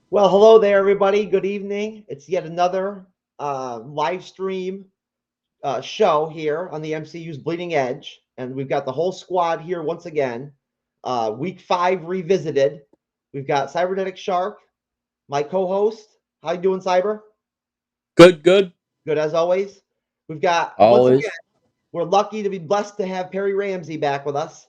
Well, hello there, everybody. Good evening. It's yet another live stream show here on the MCU's Bleeding Edge, and we've got the whole squad here once again. Week 5 revisited. We've got Cyberneticshark, my co-host. How you doing, Cyber? Good. Good as always. We've got once again. Always. We're lucky to be blessed to have Perry Ramsey back with us.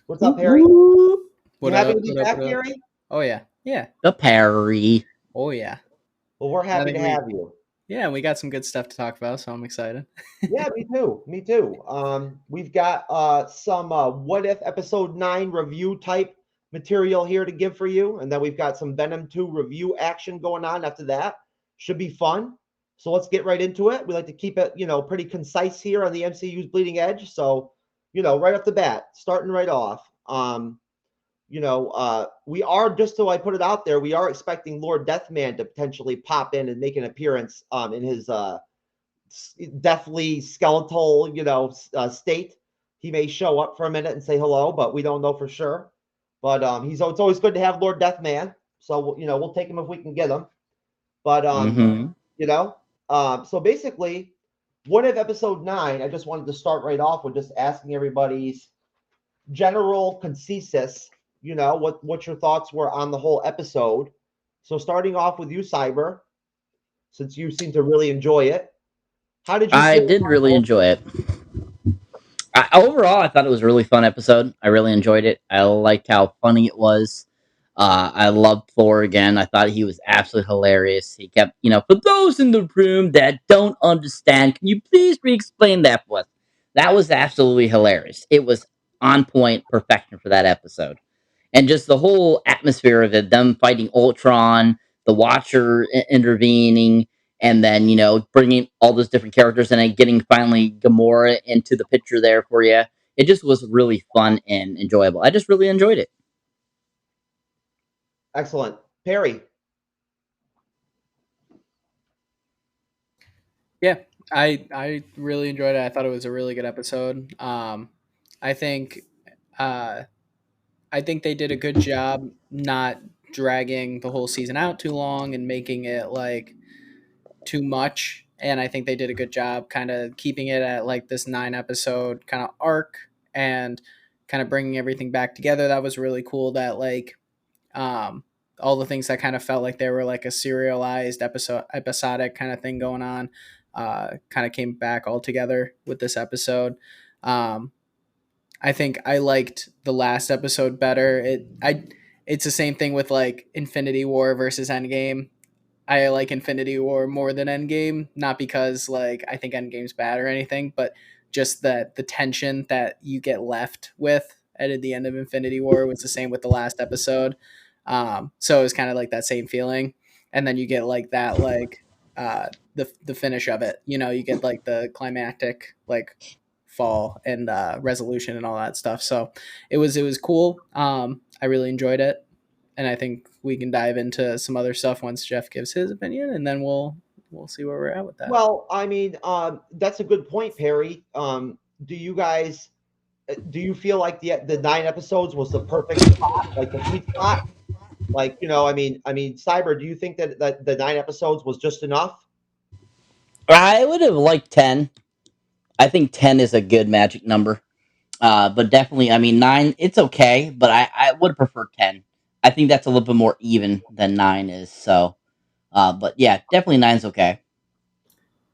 What's up, Whoop, Perry? whoop. You What happy up? to be What up? back, What up? Perry? Oh yeah, yeah. The Perry. Oh yeah. Well, we're I happy think to have you. Yeah, we got some good stuff to talk about, so I'm excited. Yeah, me too. Me too. We've got some What If Episode 9 review type material here to give for you, and then we've got some Venom 2 review action going on after that. Should be fun. So let's get right into it. We like to keep it, pretty concise here on the MCU's Bleeding Edge. So, right off the bat, starting right off. We are, just so I put it out there, we are expecting Lord Deathman to potentially pop in and make an appearance in his deathly skeletal, state. He may show up for a minute and say hello, but we don't know for sure. But it's always good to have Lord Deathman. So we'll take him if we can get him. But so basically, what if episode 9? I just wanted to start right off with just asking everybody's general consensus. What your thoughts were on the whole episode. So starting off with you, Cyber, since you seem to really enjoy it. How did you I feel did about really enjoy it. Overall, I thought it was a really fun episode. I really enjoyed it. I liked how funny it was. I loved Thor again. I thought he was absolutely hilarious. He kept, for those in the room that don't understand, can you please re-explain that for us? That was absolutely hilarious. It was on point, perfection for that episode. And just the whole atmosphere of it, them fighting Ultron, the Watcher intervening, and then bringing all those different characters and then getting finally Gamora into the picture there for you. It just was really fun and enjoyable. I just really enjoyed it. Excellent. Perry. Yeah, I really enjoyed it. I thought it was a really good episode. I think uh, I think they did a good job not dragging the whole season out too long and making it like too much. And I think they did a good job kind of keeping it at like this 9 episode kind of arc and kind of bringing everything back together. That was really cool. That like um, all the things that kind of felt like they were like a serialized episodic kind of thing going on, kind of came back all together with this episode. Um, I think I liked the last episode better. It's the same thing with like Infinity War versus Endgame. I like Infinity War more than Endgame, not because like I think Endgame's bad or anything, but just that the tension that you get left with at the end of Infinity War was the same with the last episode. So it was kind of like that same feeling, and then you get like that like the finish of it. You get like the climactic like fall and resolution and all that stuff. So it was cool. I really enjoyed it, and I think we can dive into some other stuff once Jeff gives his opinion, and then we'll see where we're at with that. Well, I mean, that's a good point, Perry. Do you guys do you feel like the 9 episodes was the perfect spot, like the sweet spot? Like, Cyber, do you think that the 9 episodes was just enough? I would have liked 10. I think 10 is a good magic number. But definitely, I mean, 9, it's okay, but I would prefer 10. I think that's a little bit more even than 9 is. So, but yeah, definitely 9's okay.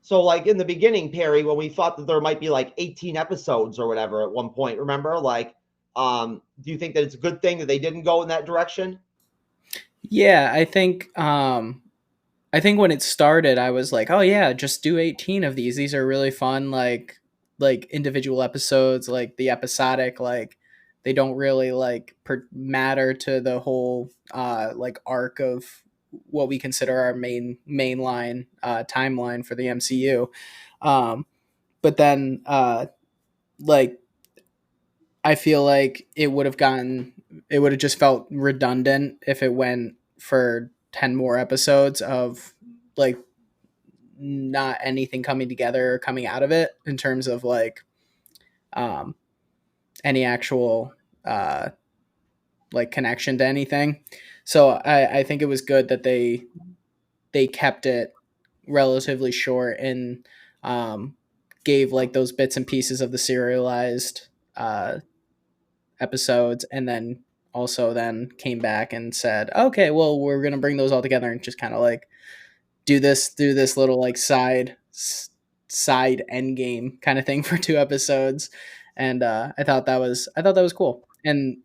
So, like in the beginning, Perry, when we thought that there might be like 18 episodes or whatever at one point, remember? Like, do you think that it's a good thing that they didn't go in that direction? Yeah, I think when it started, I was like, oh yeah, just do 18 of these. These are really fun, like individual episodes, like the episodic, like they don't really like matter to the whole like arc of what we consider our mainline timeline for the MCU. But then like I feel like it would have just felt redundant if it went for 10 more episodes of like not anything coming together or coming out of it in terms of like um any actual uh like connection to anything. So I think it was good that they kept it relatively short and gave like those bits and pieces of the serialized episodes, and then also then came back and said, okay, well, we're gonna bring those all together and just kind of like do this little like side end game kind of thing for 2 episodes. And I thought that was cool. And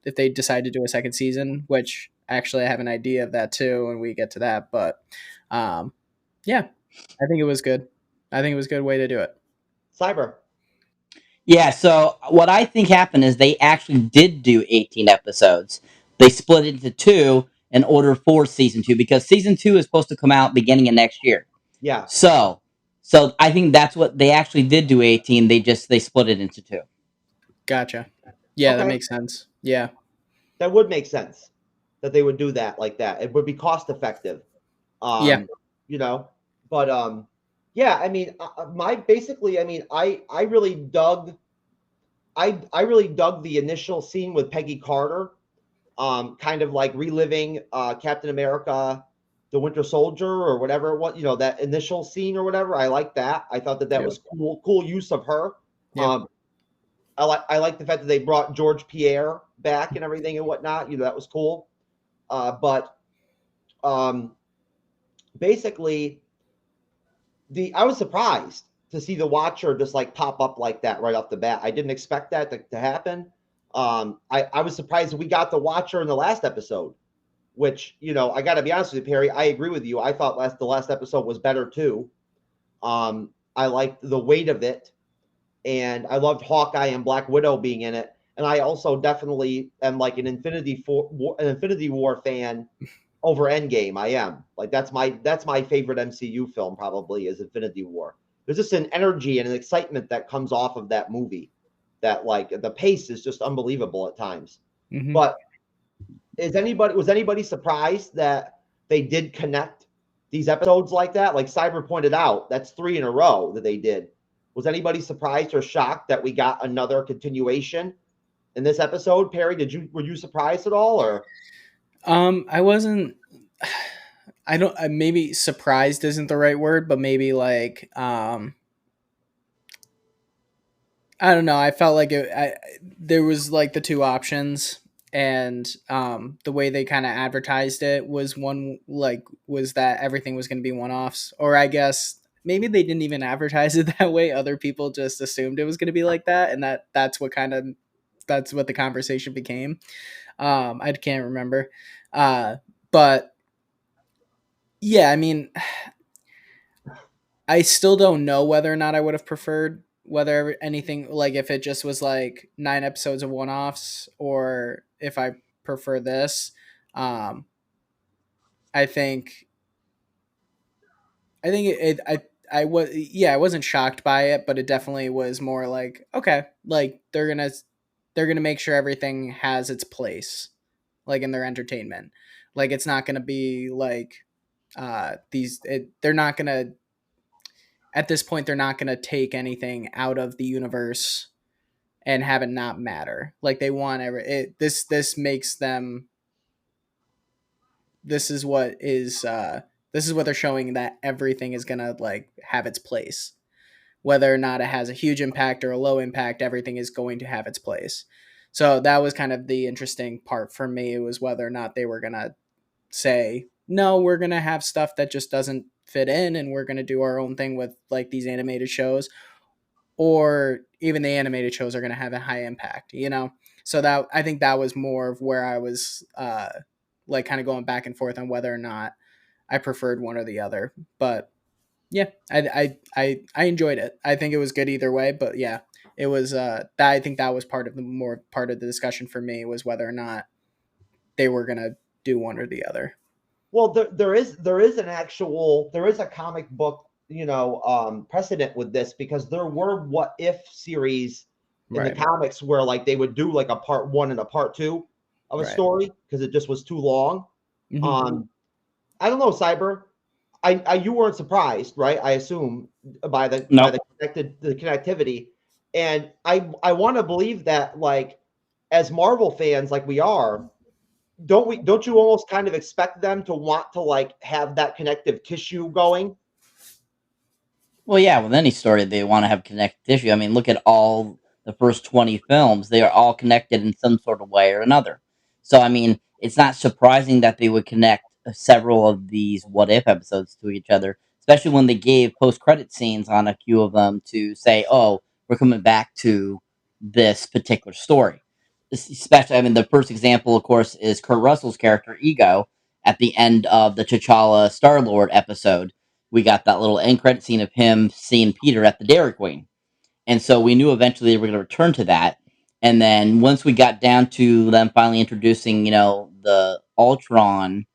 if they decide to do a second season, which actually I have an idea of that too when we get to that, but yeah, I think it was good. I think it was a good way to do it. Cyber. Yeah, so what I think happened is they actually did do 18 episodes. They split it into two in order for season 2 because season 2 is supposed to come out beginning of next year. Yeah. So I think that's what they actually did do 18. They split it into two. Gotcha. Yeah, Okay. that makes sense. Yeah. That would make sense that they would do that like that. It would be cost effective. Yeah. You know, but yeah, I mean, I really dug the initial scene with Peggy Carter, kind of like reliving Captain America, the Winter Soldier, or whatever. What, you know, that initial scene or whatever. I like that. I thought that Yep. was cool use of her. Yep. I like the fact that they brought George Pierre back and everything and whatnot. You know, that was cool. But basically, I was surprised to see the Watcher just like pop up like that right off the bat. I didn't expect that to happen. I was surprised that we got the Watcher in the last episode, which, you know, I got to be honest with you, Perry. I agree with you. I thought the last episode was better too. I liked the weight of it, and I loved Hawkeye and Black Widow being in it. And I also definitely am like an Infinity War fan over Endgame. I am like that's my favorite MCU film probably is Infinity War. There's just an energy and an excitement that comes off of that movie that like the pace is just unbelievable at times. Mm-hmm. But was anybody surprised that they did connect these episodes like that? Like Cyber pointed out, that's 3 in a row that they did. Was anybody surprised or shocked that we got another continuation in this episode? Perry, were you surprised at all, or? I wasn't. I don't. Maybe surprised isn't the right word, but maybe like I don't know. I felt like there was like the two options, and the way they kind of advertised it was was that everything was going to be one-offs, or I guess maybe they didn't even advertise it that way. Other people just assumed it was going to be like that, and that's what the conversation became. I can't remember, but yeah, I mean, I still don't know whether or not I would have preferred whether anything like if it just was like 9 episodes of one-offs or if I prefer this. I think I was, yeah, I wasn't shocked by it, but it definitely was more like, okay, like they're gonna make sure everything has its place, like in their entertainment. Like it's not gonna be like they're not gonna, at this point they're not gonna take anything out of the universe and have it not matter. Like they want this makes them, this is what they're showing, that everything is gonna like have its place. Whether or not it has a huge impact or a low impact, everything is going to have its place. So that was kind of the interesting part for me. It was whether or not they were gonna say, no, we're gonna have stuff that just doesn't fit in and we're gonna do our own thing with like these animated shows, or even the animated shows are gonna have a high impact, you know? So that, I think that was more of where I was like kind of going back and forth on whether or not I preferred one or the other. But yeah, I enjoyed it. I think it was good either way. But yeah, it was. I think that was part of the discussion for me, was whether or not they were gonna do one or the other. Well, there is a comic book, you know, precedent with this, because there were what if series in Right. the comics where like they would do like a part 1 and a part 2 of a Right. story because it just was too long. Mm-hmm. I don't know, Cyber. You weren't surprised, right? I assume by No. the connectivity, and I want to believe that like as Marvel fans like we are, don't you almost kind of expect them to want to like have that connective tissue going? Well, yeah, with any story, they want to have connective tissue. I mean, look at all the first 20 films. They are all connected in some sort of way or another. So, I mean, it's not surprising that they would connect several of these what if episodes to each other, especially when they gave post credit scenes on a few of them to say, oh, we're coming back to this particular story. Especially, I mean, the first example, of course, is Kurt Russell's character, Ego, at the end of the T'Challa Star Lord episode. We got that little end credit scene of him seeing Peter at the Dairy Queen. And so we knew eventually they were going to return to that. And then once we got down to them finally introducing, the Ultron,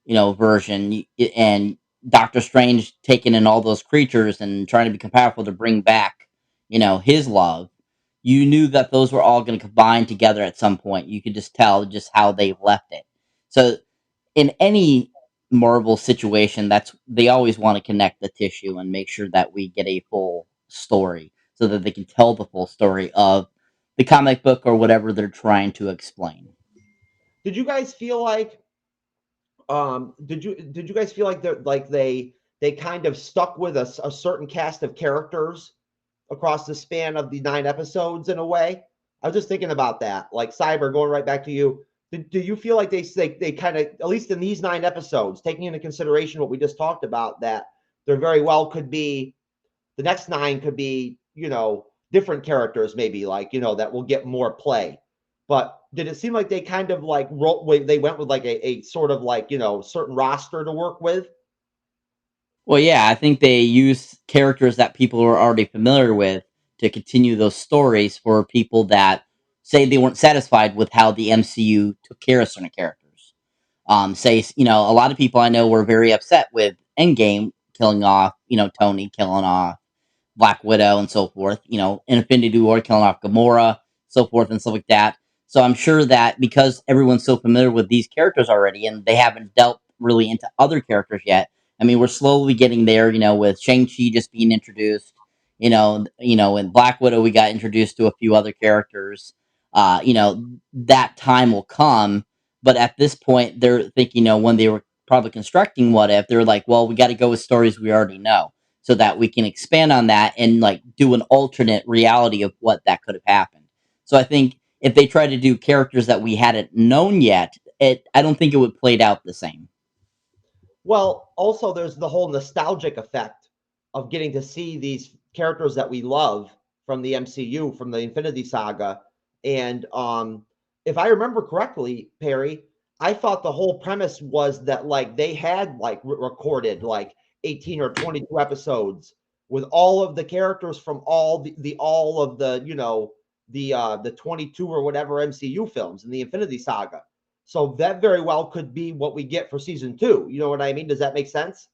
version, and Doctor Strange taking in all those creatures and trying to become powerful to bring back, his love, you knew that those were all going to combine together at some point. You could just tell just how they left it. So in any Marvel situation, that's they always want to connect the tissue and make sure that we get a full story so that they can tell the full story of the comic book or whatever they're trying to explain. Did you guys feel like did you guys feel like they kind of stuck with a certain cast of characters across the span of the 9 episodes in a way? I was just thinking about that. Like Cyber, going right back to you. Do you feel like they kind of, at least in these 9 episodes, taking into consideration what we just talked about, that there very well could be the next 9 could be, different characters maybe, like, that will get more play. But did it seem like they kind of like they went with like a sort of like, certain roster to work with? Well, yeah, I think they use characters that people are already familiar with to continue those stories for people that say they weren't satisfied with how the MCU took care of certain characters. Say, a lot of people I know were very upset with Endgame killing off, Tony killing off Black Widow and so forth, in Infinity War killing off Gamora, so forth and stuff like that. So I'm sure that because everyone's so familiar with these characters already and they haven't dealt really into other characters yet. I mean, we're slowly getting there, with Shang-Chi just being introduced, in Black Widow we got introduced to a few other characters. That time will come, but at this point they're thinking, when they were probably constructing What If, they're like, well, we got to go with stories we already know so that we can expand on that and like do an alternate reality of what that could have happened. So I think if they try to do characters that we hadn't known yet, I don't think it would played out the same. Well, also there's the whole nostalgic effect of getting to see these characters that we love from the MCU, from the Infinity Saga. And if I remember correctly, Perry, I thought the whole premise was that like they had like recorded like 18 or 22 episodes with all of the characters from all of the, the 22 or whatever MCU films in the Infinity Saga. So that very well could be what we get for season 2. You know what I mean? Does that make sense?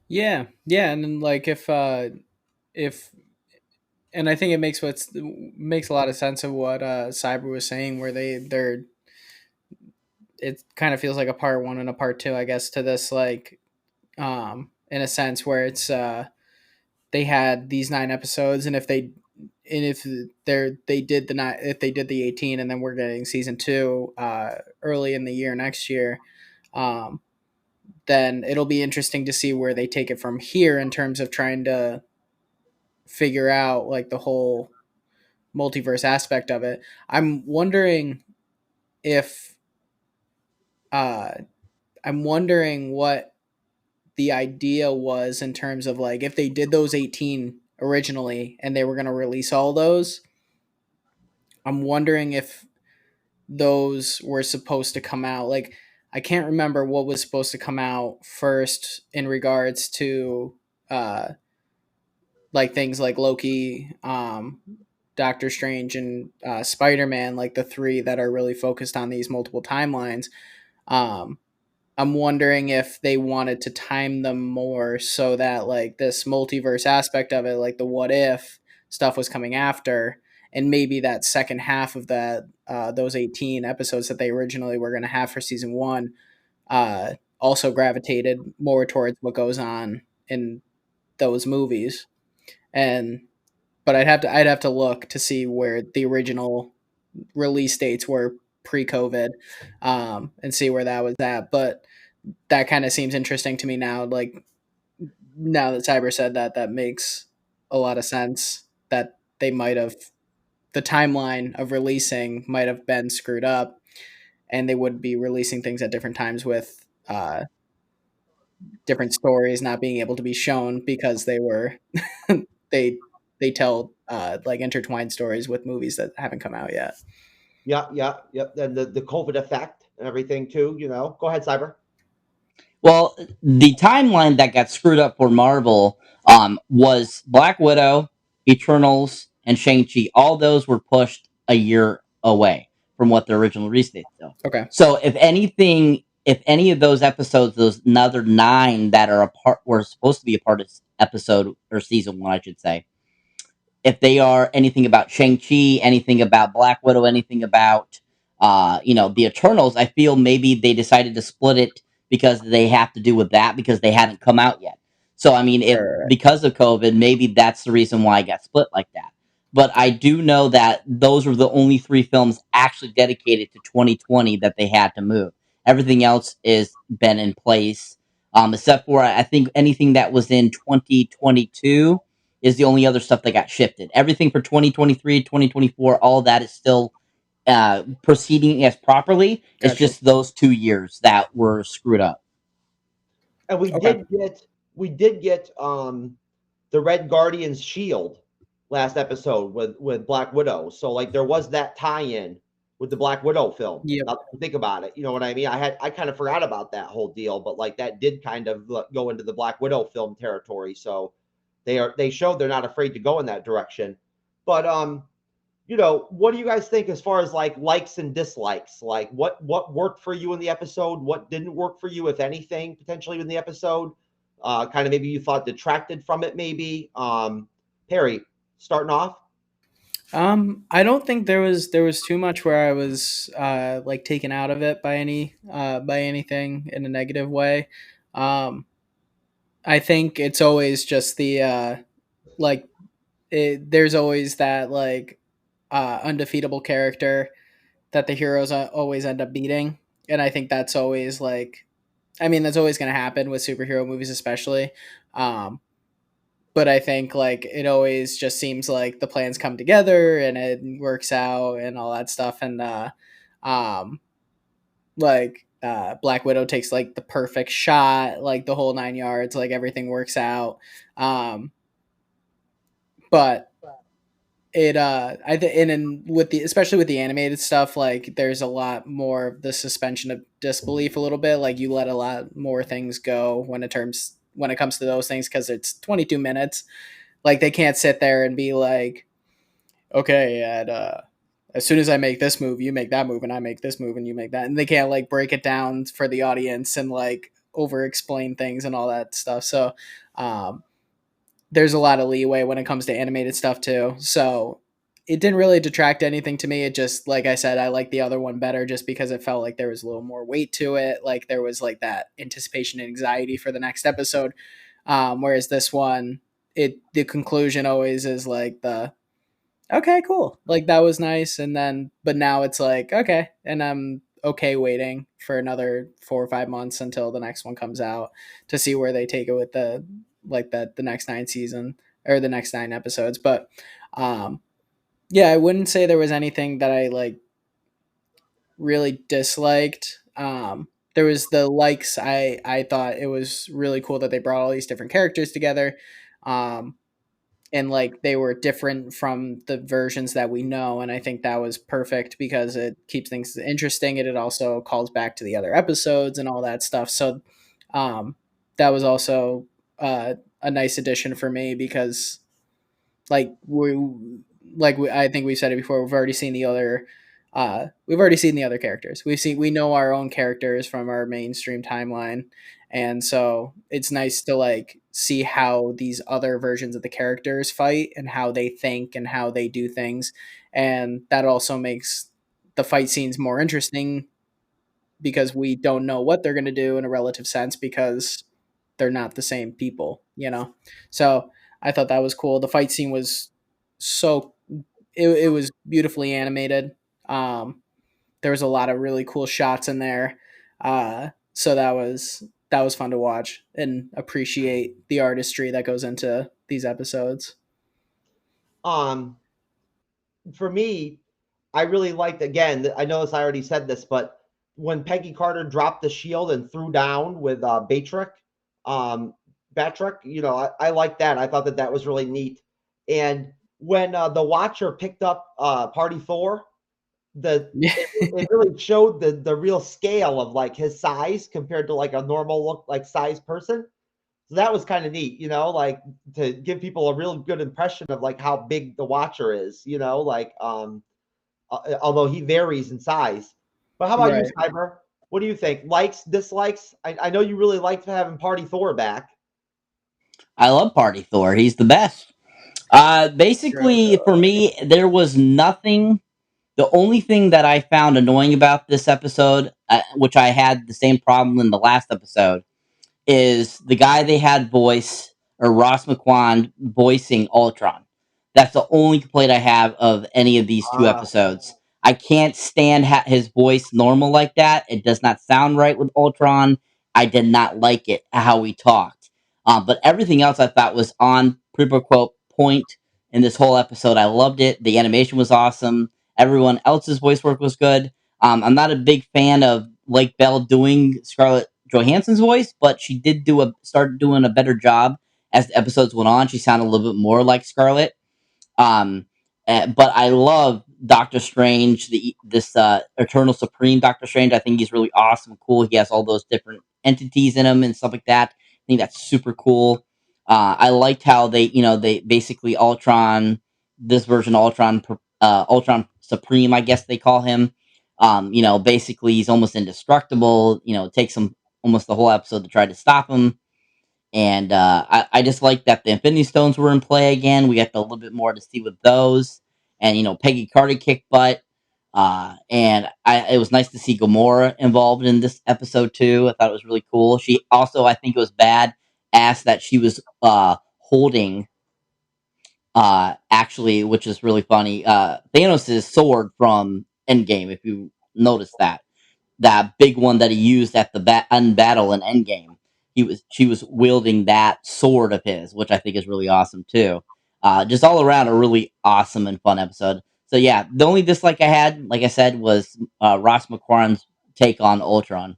Yeah, yeah, and then like if and I think it makes a lot of sense of what Cyber was saying, where they're it kind of feels like a part one and a part two, I guess, to this, like, in a sense where it's they had these 9 episodes, and if they did the nine, if they did the 18, and then we're getting season two early in the year next year, um, then it'll be interesting to see where they take it from here in terms of trying to figure out like the whole multiverse aspect of it. I'm wondering if uh, I'm wondering what the idea was in terms of like if they did those 18 originally and they were going to release all those. I'm wondering if those were supposed to come out. Like, I can't remember what was supposed to come out first in regards to uh, like things like Loki, Doctor Strange, and Spider Man, like the three that are really focused on these multiple timelines. Um, I'm wondering if they wanted to time them more so that like this multiverse aspect of it, like the what if stuff, was coming after, and maybe that second half of that those 18 episodes that they originally were going to have for season one also gravitated more towards what goes on in those movies. And but I'd have to look to see where the original release dates were pre-COVID, and see where that was at. But that kind of seems interesting to me now. Like now that Cyber said that, that makes a lot of sense. That they might have the timeline of releasing might have been screwed up, and they would be releasing things at different times with different stories not being able to be shown because they were they they tell like intertwined stories with movies that haven't come out yet. Yeah. And the COVID effect and everything too. Go ahead, Cyber. Well, the timeline that got screwed up for Marvel was Black Widow, Eternals, and Shang-Chi. All those were pushed a year away from what their original release dates were. Okay. So if anything, if any of those episodes, those another 9 that are a part were supposed to be a part of episode or season 1, I should say, if they are anything about Shang-Chi, anything about Black Widow, anything about the Eternals, I feel maybe they decided to split it because they have to do with that because they hadn't come out yet. So I mean, if Sure. because of COVID, maybe that's the reason why I got split like that. But I do know that those were the only 3 films actually dedicated to 2020 that they had to move. Everything else is been in place, except for I think anything that was in 2022 is the only other stuff that got shifted. Everything for 2023, 2024, all that is still proceeding as properly. It's Gotcha. just those 2 years that were screwed up. And we Okay. did get the Red Guardian's shield last episode with Black Widow. So like there was that tie-in with the Black Widow film. Yep. Now that I think about it, you know what I mean? I kind of forgot about that whole deal, but like that did kind of go into the Black Widow film territory. So they showed they're not afraid to go in that direction. But what do you guys think as far as like likes and dislikes? Like what worked for you in the episode? What didn't work for you, if anything, potentially in the episode? Kind of maybe you thought detracted from it, maybe. Perry, starting off. I don't think there was too much where I was like taken out of it by anything in a negative way. I think it's always just the like there's always that like undefeatable character that the heroes always end up beating, and I think that's always like, I mean, that's always going to happen with superhero movies, especially. Um, but I think like it always just seems like the plans come together and it works out and all that stuff, and um, Black Widow takes like the perfect shot, like the whole 9 yards, like everything works out. But it and then with the especially with the animated stuff, like there's a lot more of the suspension of disbelief a little bit. Like you let a lot more things go when it comes to those things, because it's 22 minutes. Like they can't sit there and be like, okay, as soon as I make this move, you make that move, and I make this move, and you make that, and they can't like break it down for the audience and like over explain things and all that stuff. So there's a lot of leeway when it comes to animated stuff too. So it didn't really detract anything to me. It just, like I said, I like the other one better just because it felt like there was a little more weight to it. Like there was like that anticipation and anxiety for the next episode. Whereas this one, the conclusion always is like okay, cool. Like that was nice. And then, but now it's like, okay. And I'm okay waiting for another 4 or 5 months until the next one comes out to see where they take it with the next 9 season or the next 9 episodes. But yeah, I wouldn't say there was anything that I like really disliked. There was the likes. I thought it was really cool that they brought all these different characters together. And like they were different from the versions that we know, and I think that was perfect because it keeps things interesting, and it also calls back to the other episodes and all that stuff. So that was also a nice addition for me because like I think we've said it before, we've already seen the other characters. We know our own characters from our mainstream timeline, and so it's nice to like see how these other versions of the characters fight and how they think and how they do things, and that also makes the fight scenes more interesting because we don't know what they're going to do in a relative sense because they're not the same people. So I thought that was cool. The fight scene was so it was beautifully animated. There was a lot of really cool shots in there. So that was fun to watch and appreciate the artistry that goes into these episodes. Um, for me, I really liked, again, I noticed I already said this, but when Peggy Carter dropped the shield and threw down with um, Batrick, I like that. I thought that was really neat. And when the Watcher picked up Party Thor, it really showed the real scale of like his size compared to like a normal look like size person. So that was kind of neat, like to give people a real good impression of like how big the Watcher is, although he varies in size. But how about you, Right. Cyber? What do you think? Likes, dislikes? I know you really liked having Party Thor back. I love Party Thor. He's the best. Right. Basically, for me, there was nothing. The only thing that I found annoying about this episode, which I had the same problem in the last episode, is the guy they had voice, or Ross McQuan voicing Ultron. That's the only complaint I have of any of these two Ah, episodes. I can't stand his voice normal like that. It does not sound right with Ultron. I did not like it how he talked. But everything else I thought was on super quote point in this whole episode. I loved it. The animation was awesome. Everyone else's voice work was good. I'm not a big fan of Lake Bell doing Scarlett Johansson's voice, but she did start doing a better job as the episodes went on. She sounded a little bit more like Scarlett. Um, but I love Doctor Strange, this Eternal Supreme Doctor Strange. I think he's really awesome, and cool. He has all those different entities in him and stuff like that. I think that's super cool. I liked how they basically Ultron, this version of Ultron, Ultron Supreme, I guess they call him. Basically he's almost indestructible. It takes him almost the whole episode to try to stop him. And I just like that the Infinity Stones were in play again. We got a little bit more to see with those. And, Peggy Carter kicked butt. It was nice to see Gamora involved in this episode, too. I thought it was really cool. She also, I think it was bad, asked that she was holding, actually, which is really funny, Thanos' sword from Endgame, if you noticed that big one that he used at the battle in Endgame. She was wielding that sword of his, which I think is really awesome too. Just all around a really awesome and fun episode. So yeah, the only dislike I had, like I said, was Ross McQuarrie's take on Ultron.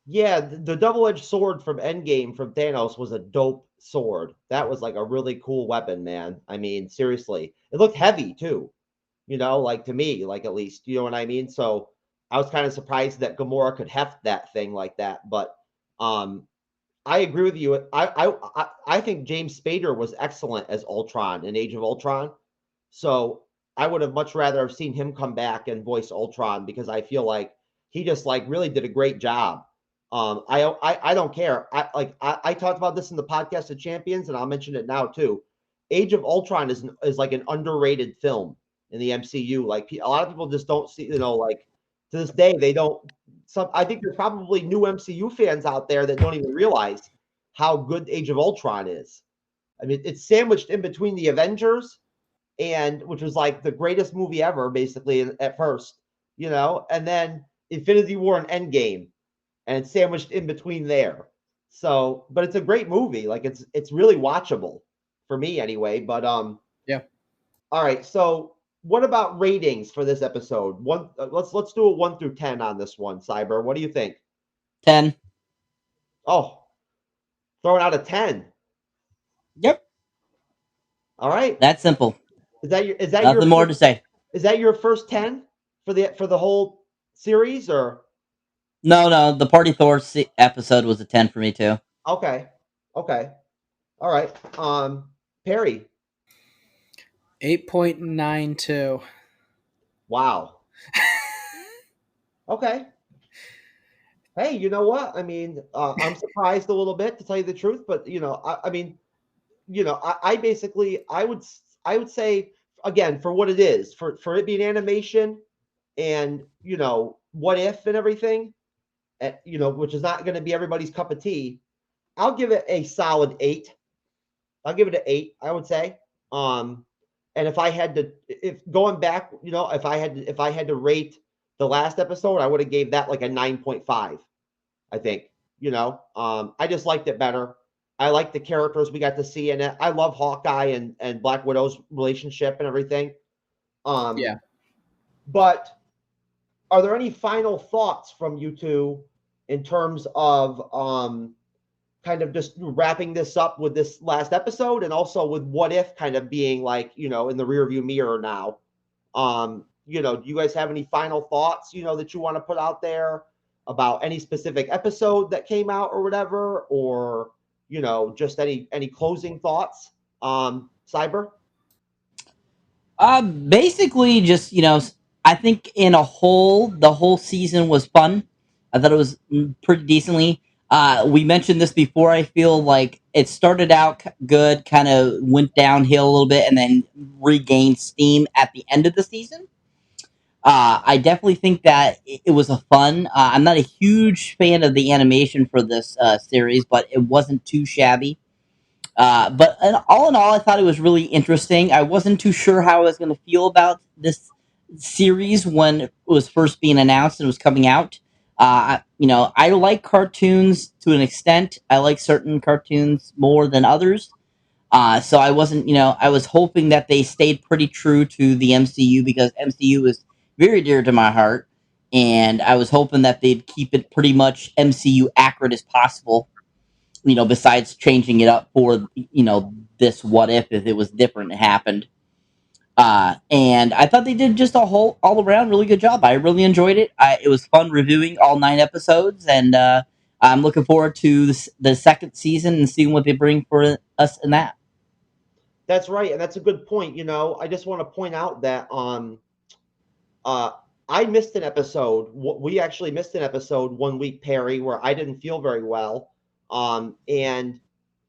yeah, the double-edged sword from Endgame from Thanos was a dope sword. That was like a really cool weapon, man. I mean, seriously, it looked heavy too. Like to me, like at least, you know what I mean? So I was kind of surprised that Gamora could heft that thing like that. But um I agree with you. I think James Spader was excellent as Ultron in Age of Ultron. So I would have much rather have seen him come back and voice Ultron because I feel like he just like really did a great job. I don't care. I talked about this in the podcast of Champions, and I'll mention it now too. Age of Ultron is like an underrated film in the MCU. Like a lot of people just don't see, like to this day they don't. I think there's probably new MCU fans out there that don't even realize how good Age of Ultron is. I mean, it's sandwiched in between the Avengers and which was like the greatest movie ever, basically at first, and then Infinity War and Endgame, and it's sandwiched in between there. So, but it's a great movie. Like it's really watchable for me anyway. But Yeah. all right. So, what about ratings for this episode? Let's do a 1 through 10 on this one. Cyber, what do you think? 10. Oh, throwing out a 10. Yep. All right. That's simple. Is that your Nothing more to say. is that your first 10 for the whole series or No. The Party Thor episode was a 10 for me too. okay. Okay. All right. Perry. 8.92. Wow. Okay. Hey, you know what? I mean, I'm surprised a little bit to tell you the truth, but I mean, I basically I would say again for what it is for it being animation and what if and everything, which is not going to be everybody's cup of tea. I'll give it a solid 8. I'll give it an 8. I would say. Um, And if I had to, if going back, if I had to rate the last episode, I would have gave that like a 9.5. I think, I just liked it better. I like the characters we got to see in it. I love Hawkeye and Black Widow's relationship and everything. Yeah. But are there any final thoughts from you two in terms of kind of just wrapping this up with this last episode, and also with What If kind of being like, in the rearview mirror now? Do you guys have any final thoughts, that you want to put out there about any specific episode that came out or whatever, or, just any closing thoughts? Cyber? Basically, just I think in a whole, the whole season was fun. I thought it was pretty decently. We mentioned this before. I feel like it started out good, kind of went downhill a little bit, and then regained steam at the end of the season. I definitely think that it was a fun. I'm not a huge fan of the animation for this series, but it wasn't too shabby. But all in all, I thought it was really interesting. I wasn't too sure how I was going to feel about this series when it was first being announced and it was coming out. I like cartoons to an extent. I like certain cartoons more than others. So I wasn't, I was hoping that they stayed pretty true to the MCU because MCU is very dear to my heart. And I was hoping that they'd keep it pretty much MCU accurate as possible, besides changing it up for, this what if it was different, it happened. And I thought they did just all around really good job. I really enjoyed it. It was fun reviewing all 9 episodes, and I'm looking forward to the second season and seeing what they bring for us in that. That's right, and that's a good point. I just want to point out that I missed an episode. We actually missed an episode one week, Perry, where I didn't feel very well, and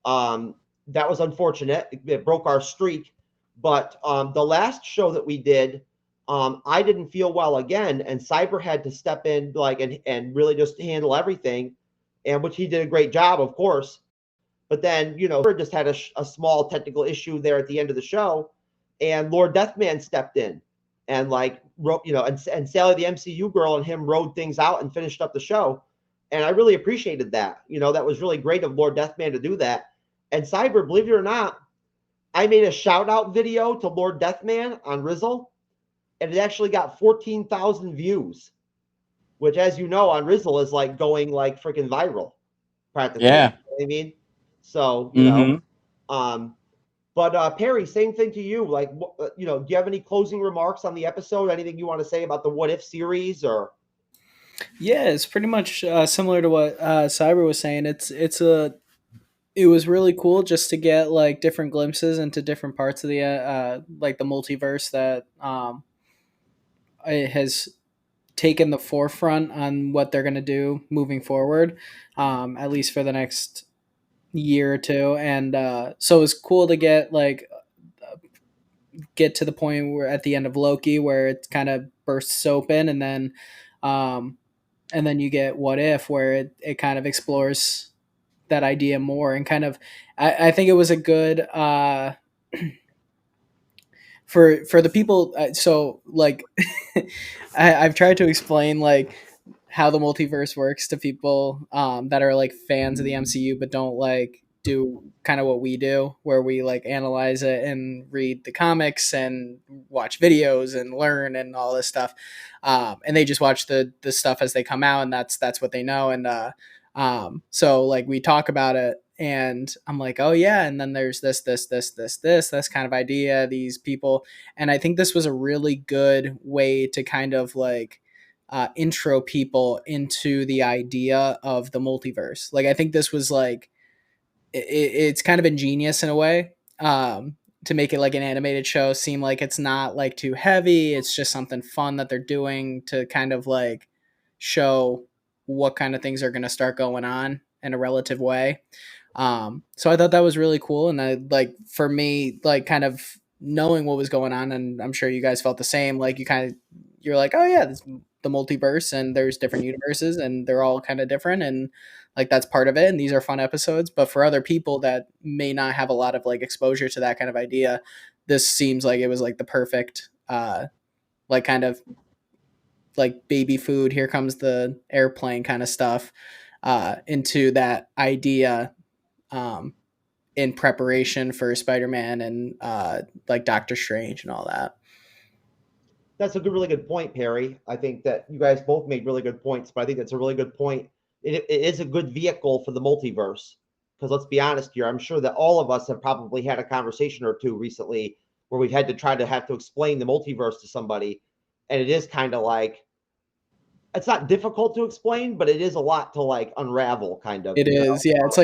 that was unfortunate. It broke our streak. But the last show that we did, I didn't feel well again, and Cyber had to step in and really just handle everything, and which he did a great job, of course. But then, just had a small technical issue there at the end of the show, and Lord Deathman stepped in and wrote, and Sally the MCU girl and him rode things out and finished up the show. And I really appreciated that. That was really great of Lord Deathman to do that. And Cyber, believe it or not, I made a shout out video to Lord Deathman on Rizzle, and it actually got 14,000 views, which, as you know, on Rizzle is going freaking viral, practically. Yeah. You know what I mean? So, Mm-hmm. But Perry, same thing to you. Do you have any closing remarks on the episode? Anything you want to say about the What If series, or? Yeah, it's pretty much similar to what Cyber was saying. It was really cool just to get different glimpses into different parts of the the multiverse that it has taken the forefront on what they're going to do moving forward, at least for the next year or two. And so it was cool to get to the point where at the end of Loki where it kind of bursts open, um, and then you get What If, where it kind of explores that idea more and kind of I think it was a good for the people. So I've tried to explain how the multiverse works to people that are fans of the MCU but don't do kind of what we do, where we analyze it and read the comics and watch videos and learn and all this stuff, and they just watch the stuff as they come out, and that's what they know. And so we talk about it, and I'm like, oh yeah, and then there's this kind of idea, these people. And I think this was a really good way to kind of intro people into the idea of the multiverse. I think this was it's kind of ingenious in a way, to make it an animated show seem like it's not too heavy. It's just something fun that they're doing to kind of show what kind of things are going to start going on in a relative way. So I thought that was really cool. And I for me, kind of knowing what was going on, and I'm sure you guys felt the same, you're like, oh yeah, this the multiverse, and there's different universes and they're all kind of different, and that's part of it, and these are fun episodes. But for other people that may not have a lot of exposure to that kind of idea, this seems like it was like the perfect like kind of like baby food, here comes the airplane kind of stuff into that idea in preparation for Spider-Man and like Doctor Strange and all that. That's a really good point, Perry. I think that you guys both made really good points, but I think that's a really good point. It is a good vehicle for the multiverse. Because let's be honest here, I'm sure that all of us have probably had a conversation or two recently where we've had to have to explain the multiverse to somebody. And it is kind of like, it's not difficult to explain, but it is a lot to like unravel, kind of. It is, yeah. It's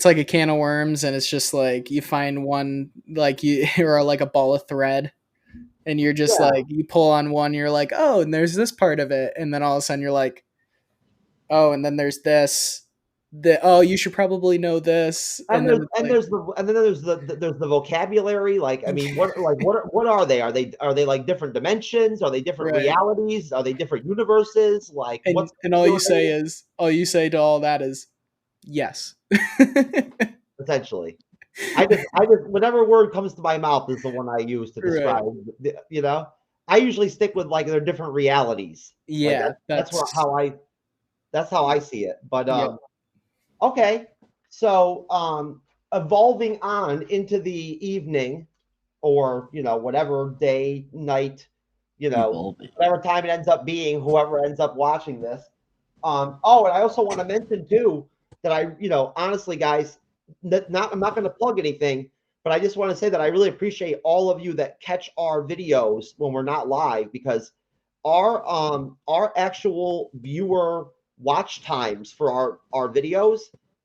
like a can of worms, and it's just like you find one, like you or like a ball of thread, and you're just Yeah. like you pull on one, you're like, oh, and there's this part of it, and then all of a sudden you're like, oh, and then there's this. Oh, you should probably know this, And and there's then it's and like, there's the and then there's the vocabulary. Like, I mean, what are they? Are they like different dimensions? Are they different right, realities? Are they different universes? Like, and what's all you say to all that is yes. essentially? I just whatever word comes to my mouth is the one I use to Right. describe. You know, I usually stick with like their different realities. Like Yeah, that's what that's how I see it. But yep. okay, so evolving on into the evening, or whatever day, night, Evolving. whatever time it ends up being, whoever ends up watching this. Oh, and I also want to mention too that honestly, guys, I'm not going to plug anything, but I just want to say that I really appreciate all of you that catch our videos when we're not live, because our actual viewer watch times for our videos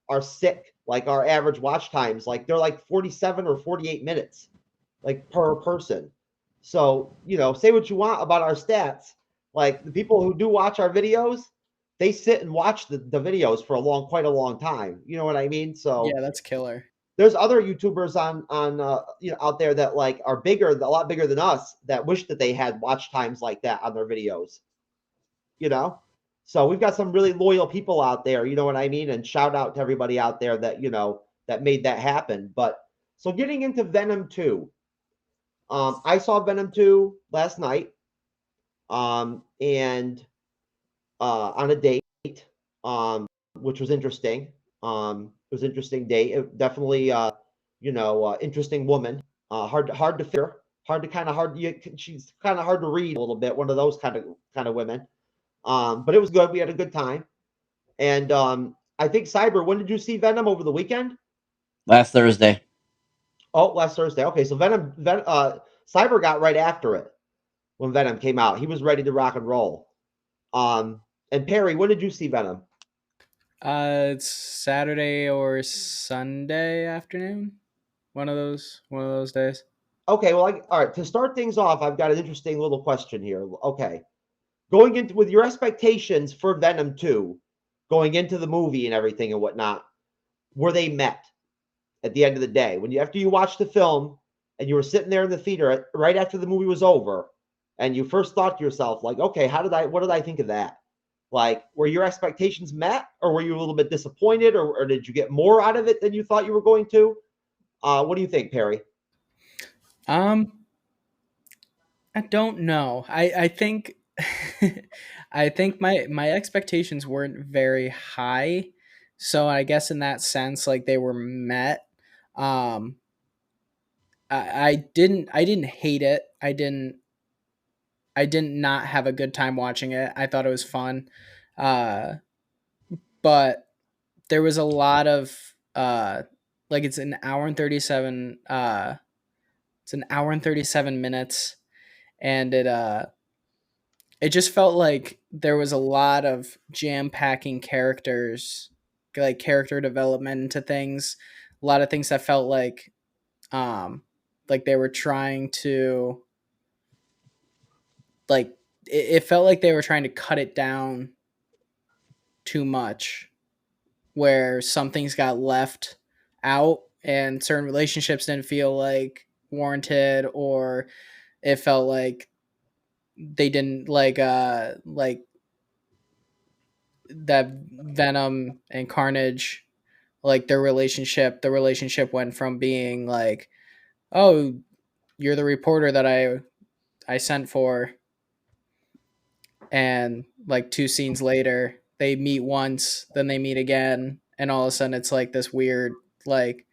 are sick. Like our average watch times, like they're like 47 or 48 minutes, like per person. So, say what you want about our stats. Like the people who do watch our videos, they sit and watch the videos for quite a long time. You know what I mean? So Yeah, that's killer. there's other YouTubers on out there that like are bigger, a lot bigger than us, that wish that they had watch times like that on their videos. You know? So we've got some really loyal people out there, you know what I mean? And shout out to everybody out there that, that made that happen. But so getting into Venom 2. I saw Venom 2 last night. And on a date, which was interesting. It was an interesting date. It definitely, interesting woman. Hard to figure. Hard to kind of hard. She's kind of hard to read a little bit. One of those kind of women. But it was good. We had a good time. And I think Cyber. When did you see Venom over the weekend? Last Thursday. Oh, last Thursday. Okay, so Cyber got right after it when Venom came out. He was ready to rock and roll. And Perry, when did you see Venom? It's Saturday or Sunday afternoon. One of those days. Okay, well, all right. To start things off, I've got an interesting little question here. Okay, going into with your expectations for Venom 2, going into the movie and everything and whatnot, were they met at the end of the day? After you watched the film and you were sitting there in the theater right after the movie was over, and you first thought to yourself, like, okay, what did I think of that? Like, were your expectations met, or were you a little bit disappointed, or did you get more out of it than you thought you were going to? What do you think, Perry? I don't know. I think I think my expectations weren't very high. So I guess in that sense, like they were met. Um I didn't hate it. I didn't not have a good time watching it. I thought it was fun. Uh but there was a lot of like it's an hour and 37 it's an hour and 37 minutes, and it just felt like there was a lot of jam packing characters, like character development into things, a lot of things that felt like they were trying to like it felt like they were trying to cut it down too much, where some things got left out and certain relationships didn't feel like warranted, or it felt like they didn't like that Venom and Carnage, like the relationship went from being like, oh, you're the reporter that I sent for. And like 2 scenes later, they meet once, then they meet again, and all of a sudden it's like this weird, like,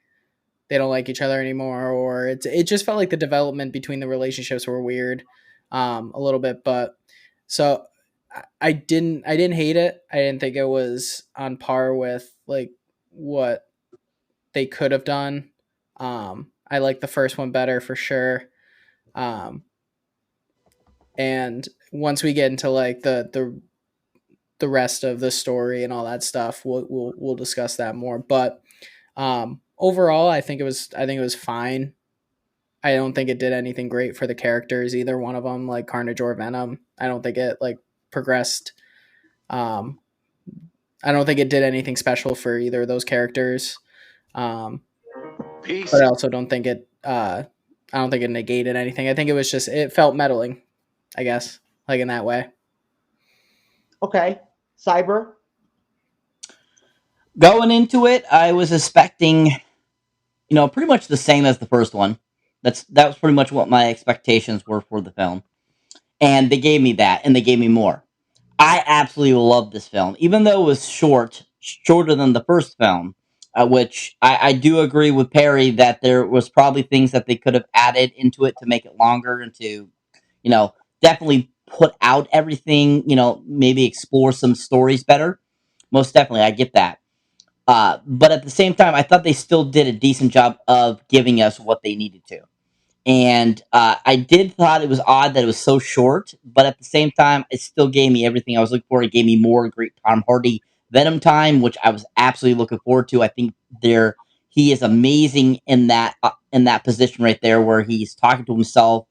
they don't like each other anymore, or it just felt like the development between the relationships were weird, a little bit. But so I didn't hate it. I didn't think it was on par with like what they could have done. I like the first one better for sure. Um, and once we get into like the rest of the story and all that stuff, we'll discuss that more. But overall, I think it was fine. I don't think it did anything great for the characters, either one of them, like Carnage or Venom. I don't think it like progressed. Um, I don't think it did anything special for either of those characters. Um, Peace. but I also don't think it. I don't think it negated anything. I think it was just it felt meddling, I guess, like in that way. Okay. Cyber. Going into it, I was expecting, pretty much the same as the first one. That was pretty much what my expectations were for the film, and they gave me that, and they gave me more. I absolutely love this film, even though it was shorter than the first film. Which I do agree with Perry that there was probably things that they could have added into it to make it longer and to, definitely put out everything. Maybe explore some stories better. Most definitely, I get that. But at the same time, I thought they still did a decent job of giving us what they needed to. And I did thought it was odd that it was so short, but at the same time, it still gave me everything I was looking for. It gave me more great Tom Hardy Venom time, which I was absolutely looking forward to. I think he is amazing in that position right there, where he's talking to himself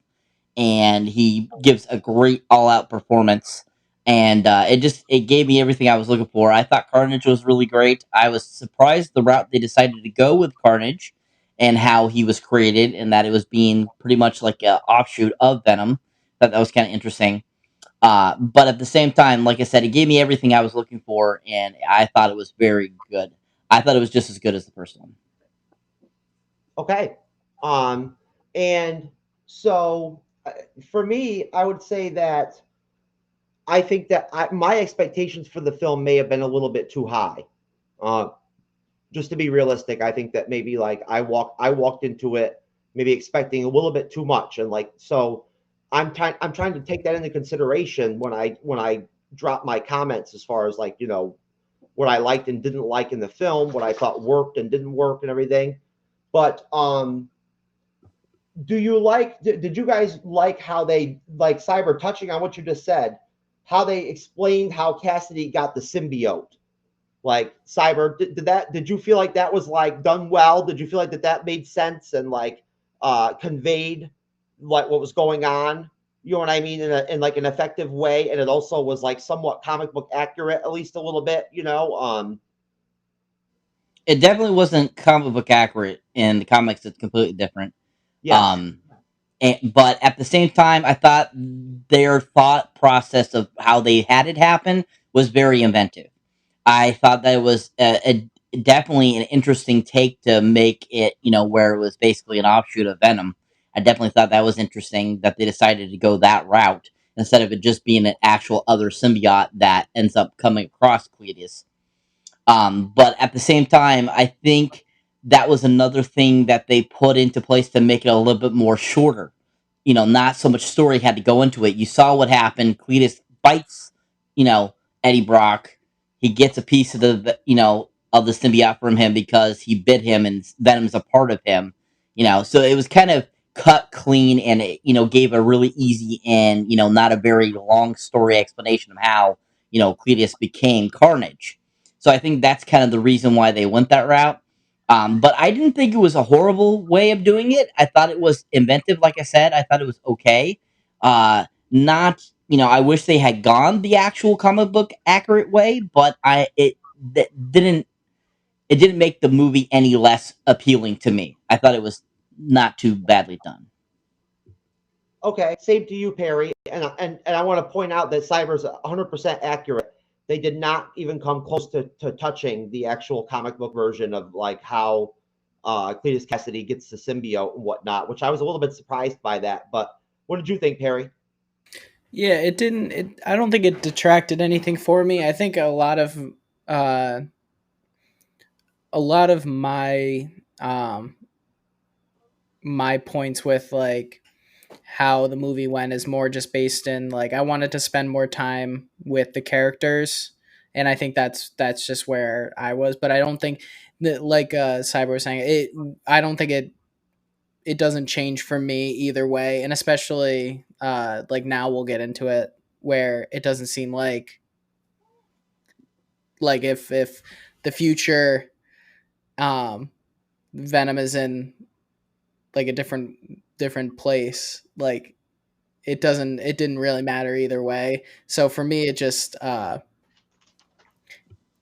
and he gives a great all out performance. And it gave me everything I was looking for. I thought Carnage was really great. I was surprised the route they decided to go with Carnage and how he was created, and that it was being pretty much like an offshoot of Venom. That was kind of interesting. But at the same time, like I said, it gave me everything I was looking for, and I thought it was very good. I thought it was just as good as the first one. Okay. And so for me, I would say that I think that my expectations for the film may have been a little bit too high. Just to be realistic, I think that maybe like I walked into it maybe expecting a little bit too much, and like so I'm trying to take that into consideration when I drop my comments as far as like what I liked and didn't like in the film, what I thought worked and didn't work and everything. But did you guys like how they, like Cyber, touching on what you just said, how they explained how Cassidy got the symbiote? Like Cyber, did you feel like that was like done well? Did you feel like that made sense and like conveyed like what was going on? You know what I mean, in like an effective way, and it also was like somewhat comic book accurate, at least a little bit. It definitely wasn't comic book accurate. In the comics, it's completely different. Yes. But at the same time, I thought their thought process of how they had it happen was very inventive. I thought that it was definitely an interesting take to make it, where it was basically an offshoot of Venom. I definitely thought that was interesting that they decided to go that route instead of it just being an actual other symbiote that ends up coming across Cletus. But at the same time, I think that was another thing that they put into place to make it a little bit more shorter. Not so much story had to go into it. You saw what happened. Cletus bites, Eddie Brock. He gets a piece of the symbiote from him because he bit him, and Venom's a part of him. So it was kind of cut clean, and it gave a really easy and not a very long story explanation of how Cletus became Carnage. So I think that's kind of the reason why they went that route. But I didn't think it was a horrible way of doing it. I thought it was inventive. Like I said, I thought it was okay. Not, I wish they had gone the actual comic book accurate way, but didn't make the movie any less appealing to me. I thought it was not too badly done. Okay, same to you, Perry. And I want to point out that Cyber's 100% accurate. They did not even come close to touching the actual comic book version of like how Cletus Cassidy gets the symbiote and whatnot, which I was a little bit surprised by that. But what did you think, Perry? Yeah, it didn't. I don't think it detracted anything for me. I think a lot of my my points with like how the movie went is more just based in like I wanted to spend more time with the characters, and I think that's just where I was. But I don't think that, like Cyber was saying, I don't think it doesn't change for me either way, and especially like now we'll get into it where it doesn't seem like if the future Venom is in like a different place, like it didn't really matter either way. So for me, it just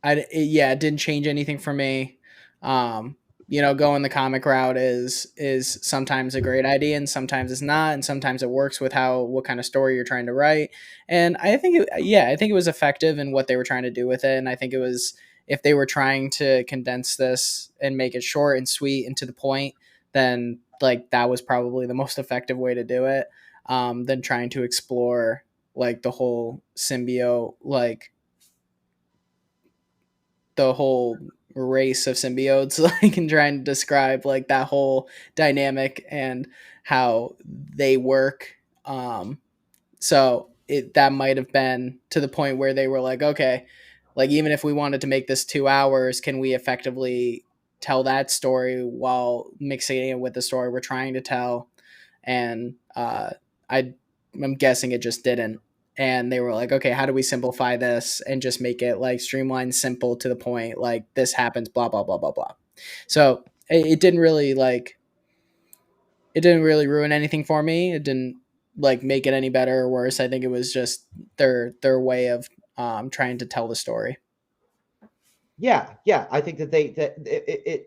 it didn't change anything for me. Going the comic route is sometimes a great idea and sometimes it's not, and sometimes it works with what kind of story you're trying to write. And I think it was effective in what they were trying to do with it. And I think it was, if they were trying to condense this and make it short and sweet and to the point, then like that was probably the most effective way to do it, than trying to explore like the whole symbiote, like the whole race of symbiotes, like, and trying to describe like that whole dynamic and how they work. So that might have been to the point where they were like, okay, like even if we wanted to make this 2 hours, can we effectively tell that story while mixing it with the story we're trying to tell? And I'm guessing it just didn't. And they were like, okay, how do we simplify this and just make it like streamlined, simple, to the point, like this happens, blah, blah, blah, blah, blah. So it didn't really ruin anything for me. It didn't like make it any better or worse. I think it was just their way of trying to tell the story. Yeah, I think that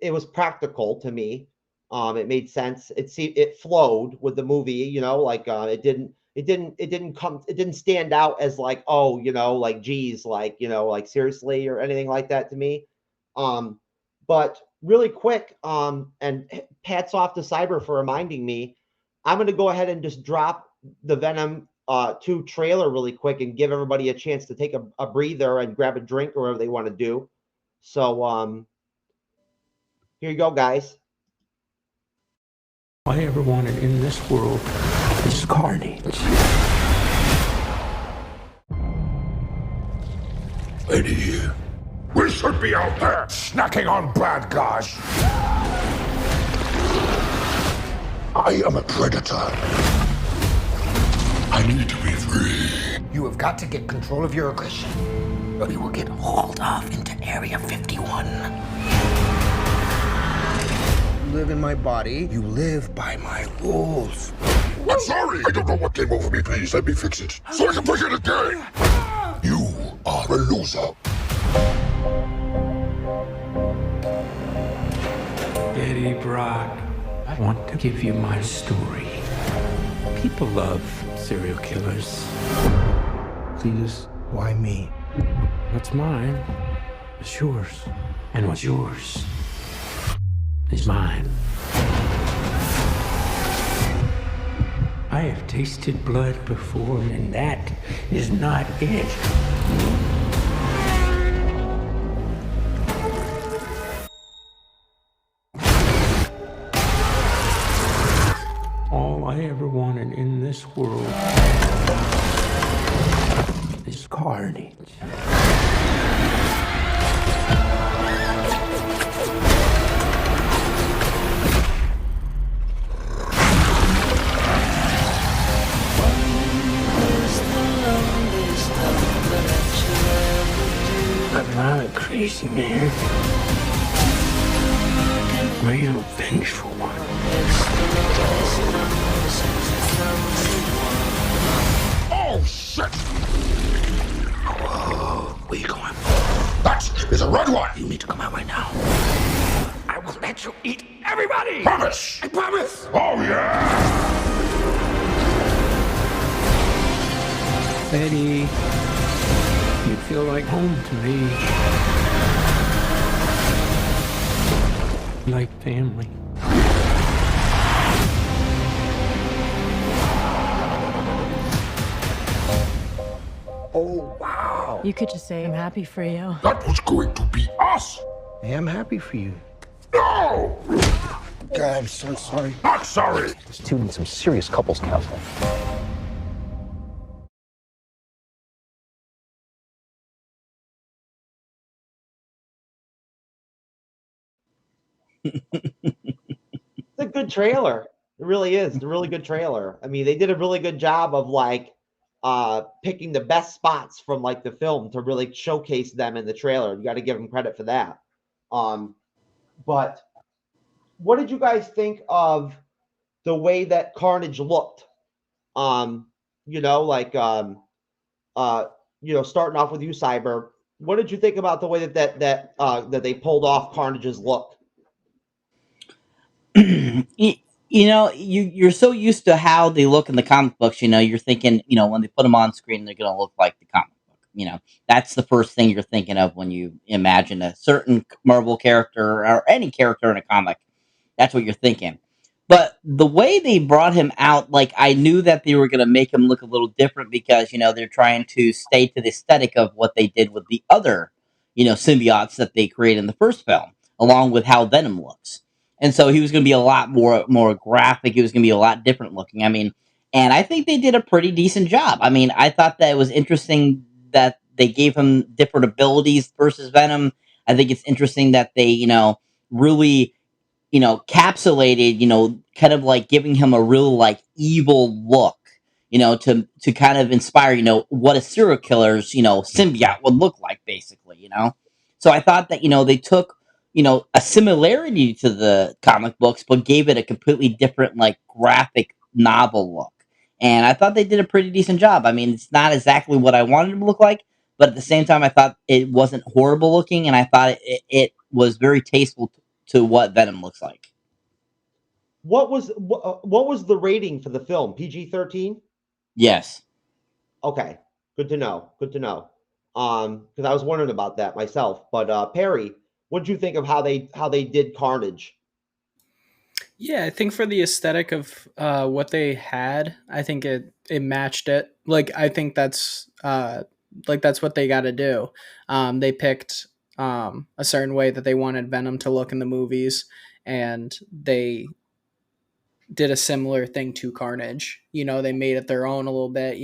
it was practical to me. It made sense. It flowed with the movie, like it didn't stand out as like, oh, like geez, like, like seriously or anything like that to me. But really quick, and hats off to Cyber for reminding me. I'm gonna go ahead and just drop the Venom 2 trailer really quick and give everybody a chance to take a breather and grab a drink or whatever they want to do. So here you go, guys. All I ever wanted in this world is carnage. Eddie, we should be out there snacking on bad guys. I am a predator. I need to be free. You have got to get control of your aggression, or you will get hauled off into Area 51. You live in my body. You live by my rules. I'm sorry. I don't know what came over me. Please let me fix it so I can play it again. You are a loser. Eddie Brock, I want to give you my story. People love serial killers. Cletus, why me? What's mine is yours, and what's yours is mine. I have tasted blood before, and that is not it. All I ever wanted in this world is carnage. I'm not a crazy man. I am a vengeful one. Oh, shit! Whoa, where you going? That is a red one! You need to come out right now. I will let you eat everybody! Promise! I promise! Oh, yeah! Eddie, you feel like home to me. like family. Oh, wow. You could just say, I'm happy for you. That was going to be us. I am happy for you. No! God, I'm so sorry. Not sorry. These two need some serious couples counseling. It's a good trailer. It really is. It's a really good trailer. I mean, they did a really good job of like picking the best spots from like the film to really showcase them in the trailer. You got to give them credit for that. But what did you guys think of the way that Carnage looked? You know, like you know, starting off with you, Cyber. What did you think about the way that they pulled off Carnage's look? You're so used to how they look in the comic books. You're thinking, when they put them on screen, they're going to look like the comic book. That's the first thing you're thinking of when you imagine a certain Marvel character or any character in a comic. That's what you're thinking. But the way they brought him out, like, I knew that they were going to make him look a little different because, they're trying to stay to the aesthetic of what they did with the other, symbiotes that they created in the first film, along with how Venom looks. And so he was going to be a lot more graphic. He was going to be a lot different looking. I mean, and I think they did a pretty decent job. I mean, I thought that it was interesting that they gave him different abilities versus Venom. I think it's interesting that they, really, capsulated, kind of like giving him a real like evil look, to kind of inspire, what a serial killer's, symbiote would look like, basically. So I thought that, they took, a similarity to the comic books, but gave it a completely different, like, graphic novel look. And I thought they did a pretty decent job. I mean, it's not exactly what I wanted him to look like, but at the same time, I thought it wasn't horrible looking, and I thought it was very tasteful to what Venom looks like. What was the rating for the film? PG-13? Yes. Okay, good to know. Good to know. Because I was wondering about that myself. But Perry, what did you think of how they did Carnage? Yeah, I think for the aesthetic of what they had, I think it matched it. Like I think that's that's what they got to do. They picked a certain way that they wanted Venom to look in the movies, and they did a similar thing to Carnage. They made it their own a little bit.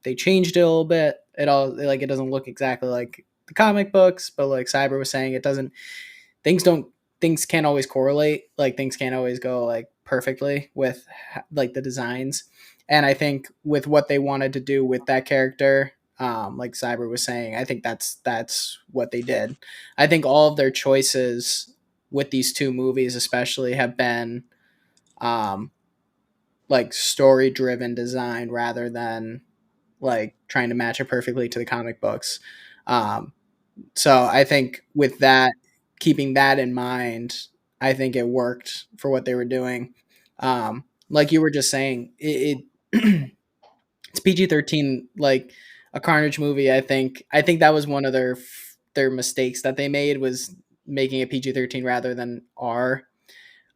They changed it a little bit. It doesn't look exactly like the comic books, but like Cyber was saying, it doesn't. Things can't always correlate. Like things can't always go like perfectly with like the designs. And I think with what they wanted to do with that character, like Cyber was saying, I think that's what they did. I think all of their choices with these two movies, especially, have been like story driven design rather than like trying to match it perfectly to the comic books. So I think with that, keeping that in mind, I think it worked for what they were doing. Like you were just saying, it's PG-13, like a Carnage movie. I think that was one of their mistakes that they made, was making it PG-13 rather than R.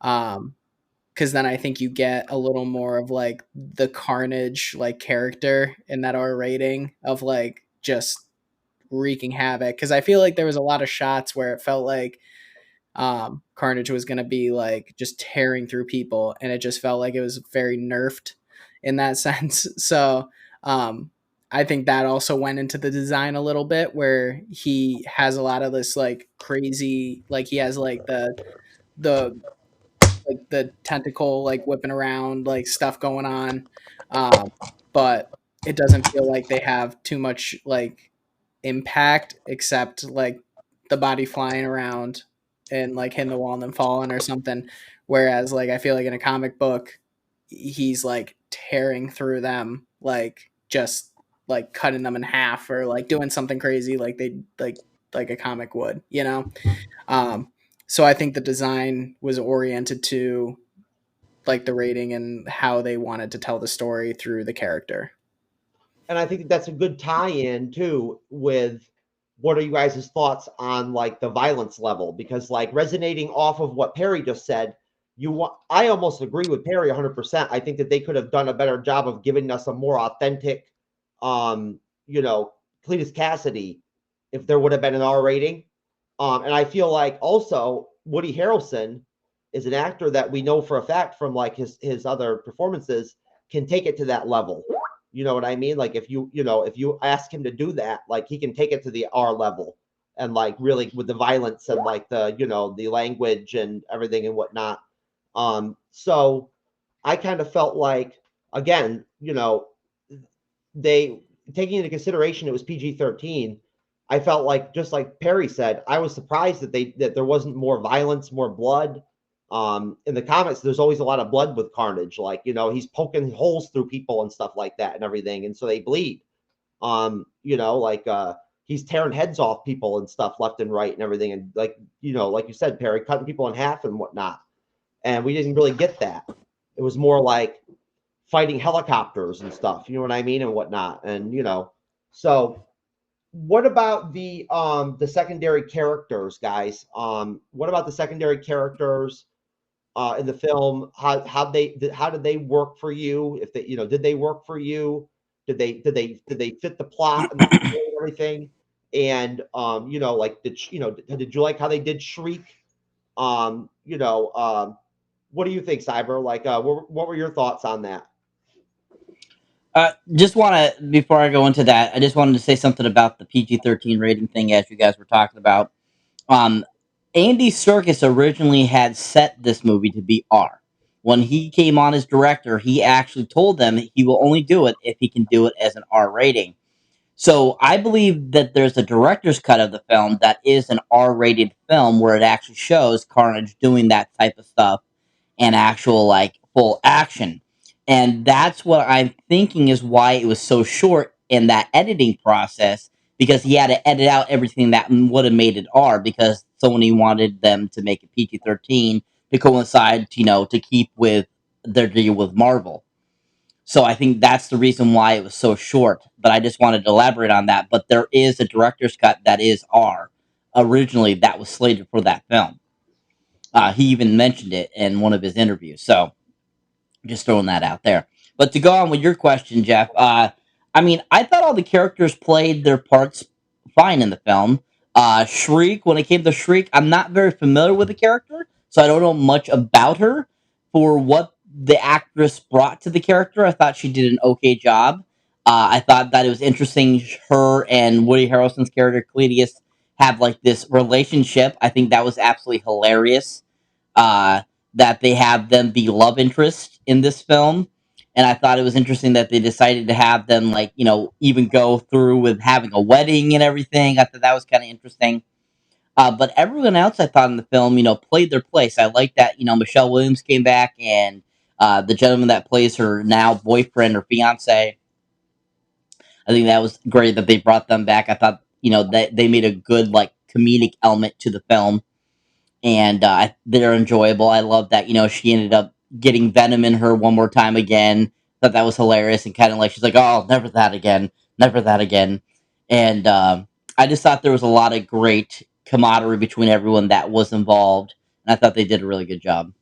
Because then I think you get a little more of like the Carnage like character in that R rating of like just wreaking havoc. Because I feel like there was a lot of shots where it felt like Carnage was going to be like just tearing through people, and it just felt like it was very nerfed in that sense. So I think that also went into the design a little bit, where he has a lot of this like crazy, like he has like the like the tentacle like whipping around like stuff going on, but it doesn't feel like they have too much like impact, except like the body flying around and like hitting the wall and then falling or something. Whereas like I feel like in a comic book, he's like tearing through them, like just like cutting them in half or like doing something crazy like they like a comic would. So I think the design was oriented to like the rating and how they wanted to tell the story through the character. And I think that's a good tie-in too with what are you guys' thoughts on like the violence level? Because like resonating off of what Perry just said, I almost agree with Perry 100%. I think that they could have done a better job of giving us a more authentic, you know, Cletus Cassidy if there would have been an R rating. And I feel like also Woody Harrelson is an actor that we know for a fact from like his other performances can take it to that level. You know what I mean? Like if you ask him to do that, like he can take it to the R level and like really with the violence and like the, the language and everything and whatnot. So I kind of felt like, again, they taking into consideration it was PG-13. I felt like, just like Perry said, I was surprised that there wasn't more violence, more blood. In the comics, there's always a lot of blood with Carnage. Like, he's poking holes through people and stuff like that and everything, and so they bleed. He's tearing heads off people and stuff left and right and everything, and like you said, Perry, cutting people in half and whatnot. And we didn't really get that. It was more like fighting helicopters and stuff, you know what I mean, and whatnot. And so what about the secondary characters, guys? What about the secondary characters in the film? How did they work for you? If they, did they work for you? Did they fit the plot and the story and everything? And did you like how they did Shriek? What do you think, Cyber? Like, what were your thoughts on that? Just want to, before I go into that, I just wanted to say something about the PG-13 rating thing, as you guys were talking about. Andy Serkis originally had set this movie to be R. When he came on as director, he actually told them he will only do it if he can do it as an R rating. So I believe that there's a director's cut of the film that is an R-rated film where it actually shows Carnage doing that type of stuff and actual like full action. And that's what I'm thinking is why it was so short in that editing process, because he had to edit out everything that would have made it R, because Sony wanted them to make it PG-13 to coincide, to keep with their deal with Marvel. So I think that's the reason why it was so short. But I just wanted to elaborate on that. But there is a director's cut that is R originally that was slated for that film. He even mentioned it in one of his interviews. So just throwing that out there. But to go on with your question, Jeff, I thought all the characters played their parts fine in the film. Shriek, when it came to Shriek, I'm not very familiar with the character, so I don't know much about her. For what the actress brought to the character, I thought she did an okay job. I thought that it was interesting her and Woody Harrelson's character, Cletus, have like this relationship. I think that was absolutely hilarious. That they have them be love interest in this film. And I thought it was interesting that they decided to have them, like, even go through with having a wedding and everything. I thought that was kind of interesting. But everyone else I thought in the film, played their place. I like that, Michelle Williams came back, and the gentleman that plays her now boyfriend or fiance. I think that was great that they brought them back. I thought, that they made a good, like, comedic element to the film. And they're enjoyable. I love that, she ended up getting Venom in her one more time again. Thought that was hilarious, and kind of like, she's like, oh, never that again. Never that again. And I just thought there was a lot of great camaraderie between everyone that was involved. And I thought they did a really good job.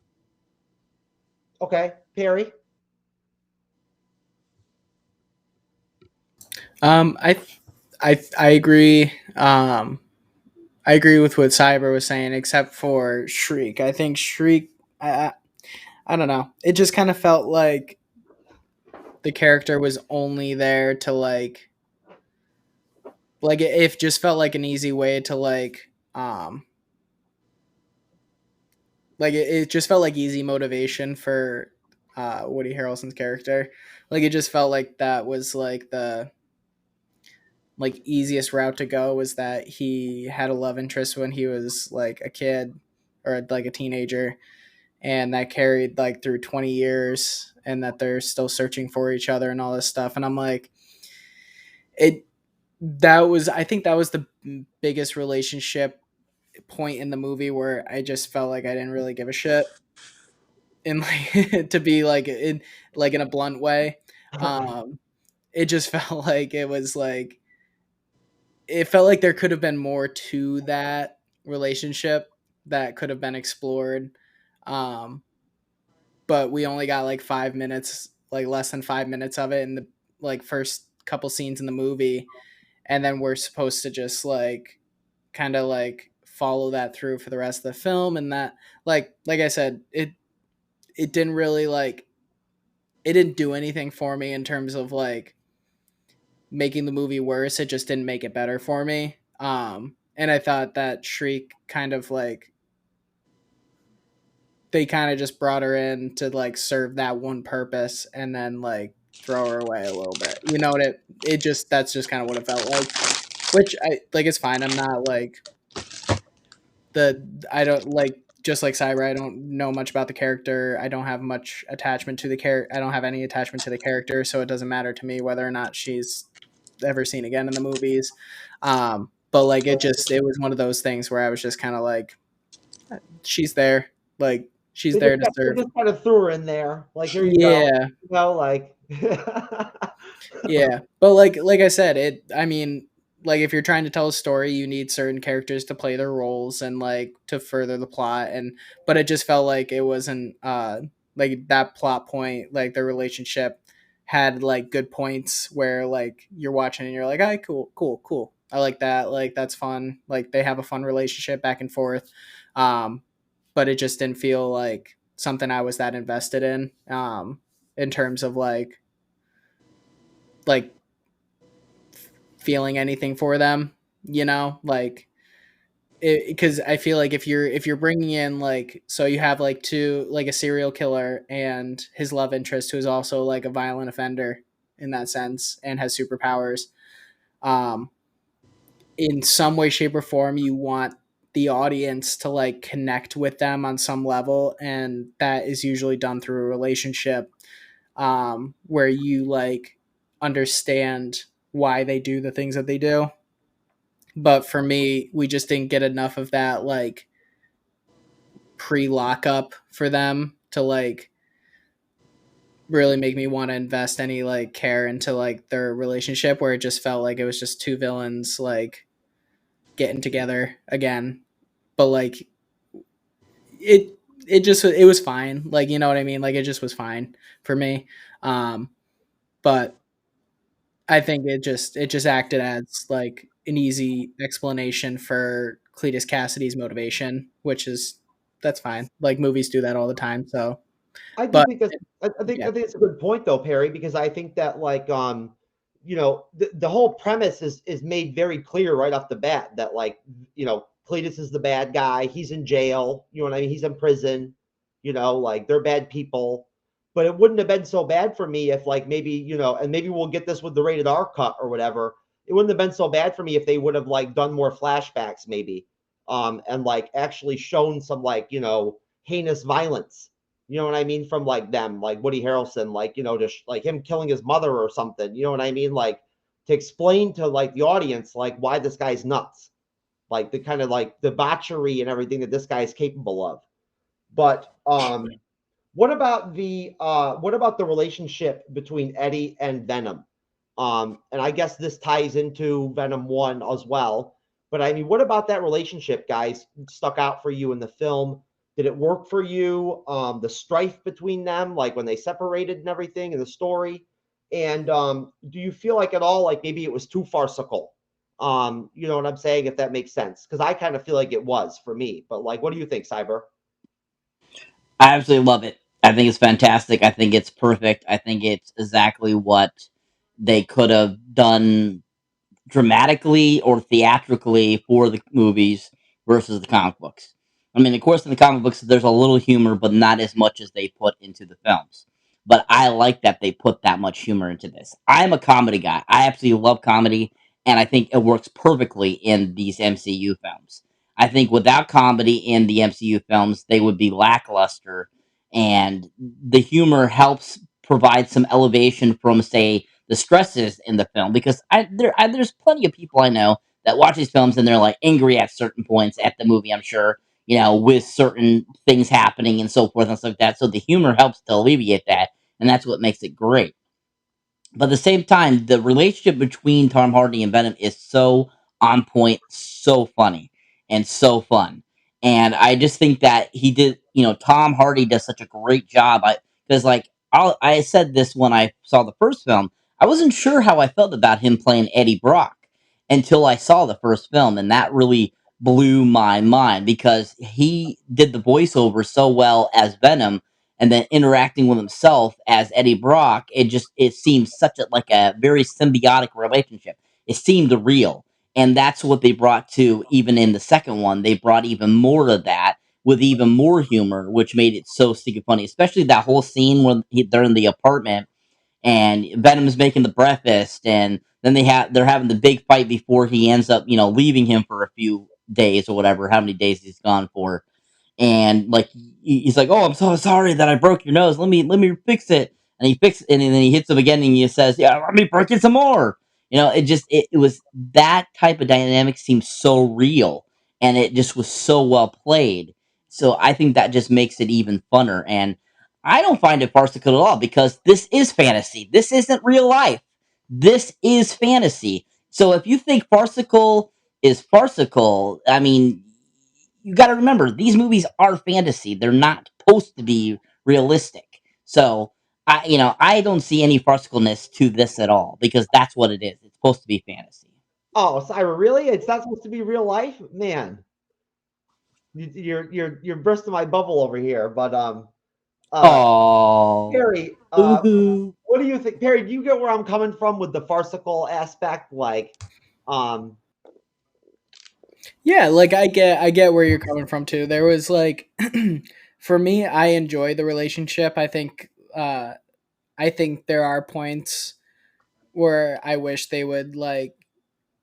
Okay, Perry? I agree. I agree with what Cyber was saying, except for Shriek. I think Shriek, I don't know. It just kind of felt like the character was only there to like it just felt like an easy way to it just felt like easy motivation for Woody Harrelson's character. Like it just felt like that was like the easiest route to go, was that he had a love interest when he was like a kid or like a teenager, and that carried like through 20 years, and that they're still searching for each other and all this stuff. And I'm like, I think that was the biggest relationship point in the movie where I just felt like I didn't really give a shit, in like to be like in a blunt way. It just felt like it was like it felt like there could have been more to that relationship that could have been explored. Um, but we only got like 5 minutes, like less than 5 minutes of it in the like first couple scenes in the movie. And then we're supposed to just like kind of like follow that through for the rest of the film. And that, like I said, it didn't really like, it didn't do anything for me in terms of like making the movie worse. It just didn't make it better for me. And I thought that Shriek kind of like, they kind of just brought her in to like serve that one purpose and then like throw her away a little bit. You know what it just, that's just kind of what it felt like. Which I like, it's fine. I'm not like I don't like, just like Cyber, I don't know much about the character. I don't have much attachment to the character. I don't have any attachment to the character, so it doesn't matter to me whether or not she's ever seen again in the movies. But like it was one of those things where I was just kind of like, she's there, like she's there to serve. They just kind of threw her in there, like here you go, you know, like. Yeah, but like I said, I mean, like if you're trying to tell a story, you need certain characters to play their roles and like to further the plot. And but it just felt like it wasn't like that plot point, like the relationship had like good points where like you're watching and you're like, "Hey, cool. I like that. Like that's fun. Like they have a fun relationship back and forth." But it just didn't feel like something I was that invested in terms of like feeling anything for them, you know, like because I feel like if you're bringing in like, so you have like a serial killer and his love interest who is also like a violent offender in that sense and has superpowers, in some way, shape, or form, you want the audience to like connect with them on some level, and that is usually done through a relationship, where you like understand why they do the things that they do. But for me, we just didn't get enough of that like pre-lockup for them to like really make me want to invest any like care into like their relationship, where it just felt like it was just two villains like getting together again. But like it was fine, like, you know what I mean, like it just was fine for me. But I think it just acted as like an easy explanation for Cletus Cassidy's motivation, which is, that's fine. Like movies do that all the time. So, I do but think that's I think yeah. I think it's a good point though, Perry, because I think that like you know, the whole premise is made very clear right off the bat that like, you know, Cletus is the bad guy, he's in jail, you know what I mean? He's in prison, you know, like they're bad people. But it wouldn't have been so bad for me if like maybe, you know, and maybe we'll get this with the rated R cut or whatever. It wouldn't have been so bad for me if they would have like done more flashbacks maybe. And like actually shown some like, you know, heinous violence, you know what I mean, from like them, like Woody Harrelson, like, you know, just like him killing his mother or something, you know what I mean, like to explain to like the audience like why this guy's nuts, like the kind of like debauchery and everything that this guy is capable of. But what about the relationship between Eddie and Venom? And I guess this ties into Venom 1 as well. But I mean, what about that relationship, guys, stuck out for you in the film? Did it work for you? The strife between them, like when they separated and everything in the story. And do you feel like at all like maybe it was too farcical? You know what I'm saying, if that makes sense? Because I kind of feel like it was for me. But like, what do you think, Cyber? I absolutely love it. I think it's fantastic. I think it's perfect. I think it's exactly what they could have done dramatically or theatrically for the movies versus the comic books. I mean, of course, in the comic books, there's a little humor, but not as much as they put into the films. But I like that they put that much humor into this. I'm a comedy guy. I absolutely love comedy, and I think it works perfectly in these MCU films. I think without comedy in the MCU films, they would be lackluster, and the humor helps provide some elevation from, say, the stresses in the film, because there's plenty of people I know that watch these films and they're like angry at certain points at the movie. I'm sure, you know, with certain things happening and so forth and stuff like that. So the humor helps to alleviate that, and that's what makes it great. But at the same time, the relationship between Tom Hardy and Venom is so on point, so funny and so fun. And I just think that he did, Tom Hardy does such a great job. Because like I said this when I saw the first film, I wasn't sure how I felt about him playing Eddie Brock until I saw the first film, and that really blew my mind because he did the voiceover so well as Venom, and then interacting with himself as Eddie Brock. It seemed such a very symbiotic relationship. It seemed real, and that's what they brought to even in the second one. They brought even more of that with even more humor, which made it so stinking funny. Especially that whole scene when they're in the apartment and Venom's making the breakfast, and then they're having the big fight before he ends up, leaving him for a few days or whatever, how many days he's gone for. And like he's like, "Oh, I'm so sorry that I broke your nose. Let me fix it." And he fixes it, and then he hits him again, and he says, "Yeah, let me break it some more." It was that type of dynamic seemed so real, and it just was so well played. So I think that just makes it even funner. And I don't find it farcical at all because this is fantasy. This isn't real life. This is fantasy. So if you think farcical is farcical, I mean, you got to remember these movies are fantasy. They're not supposed to be realistic. So I don't see any farcicalness to this at all because that's what it is. It's supposed to be fantasy. Oh, Cyber, really? It's not supposed to be real life, man. You're bursting my bubble over here. But Oh, Perry, boo-hoo. what do you think, Perry? Do you get where I'm coming from with the farcical aspect? Like, Yeah, like I get where you're coming from too. There was like for me, I enjoy the relationship. I think there are points where I wish they would like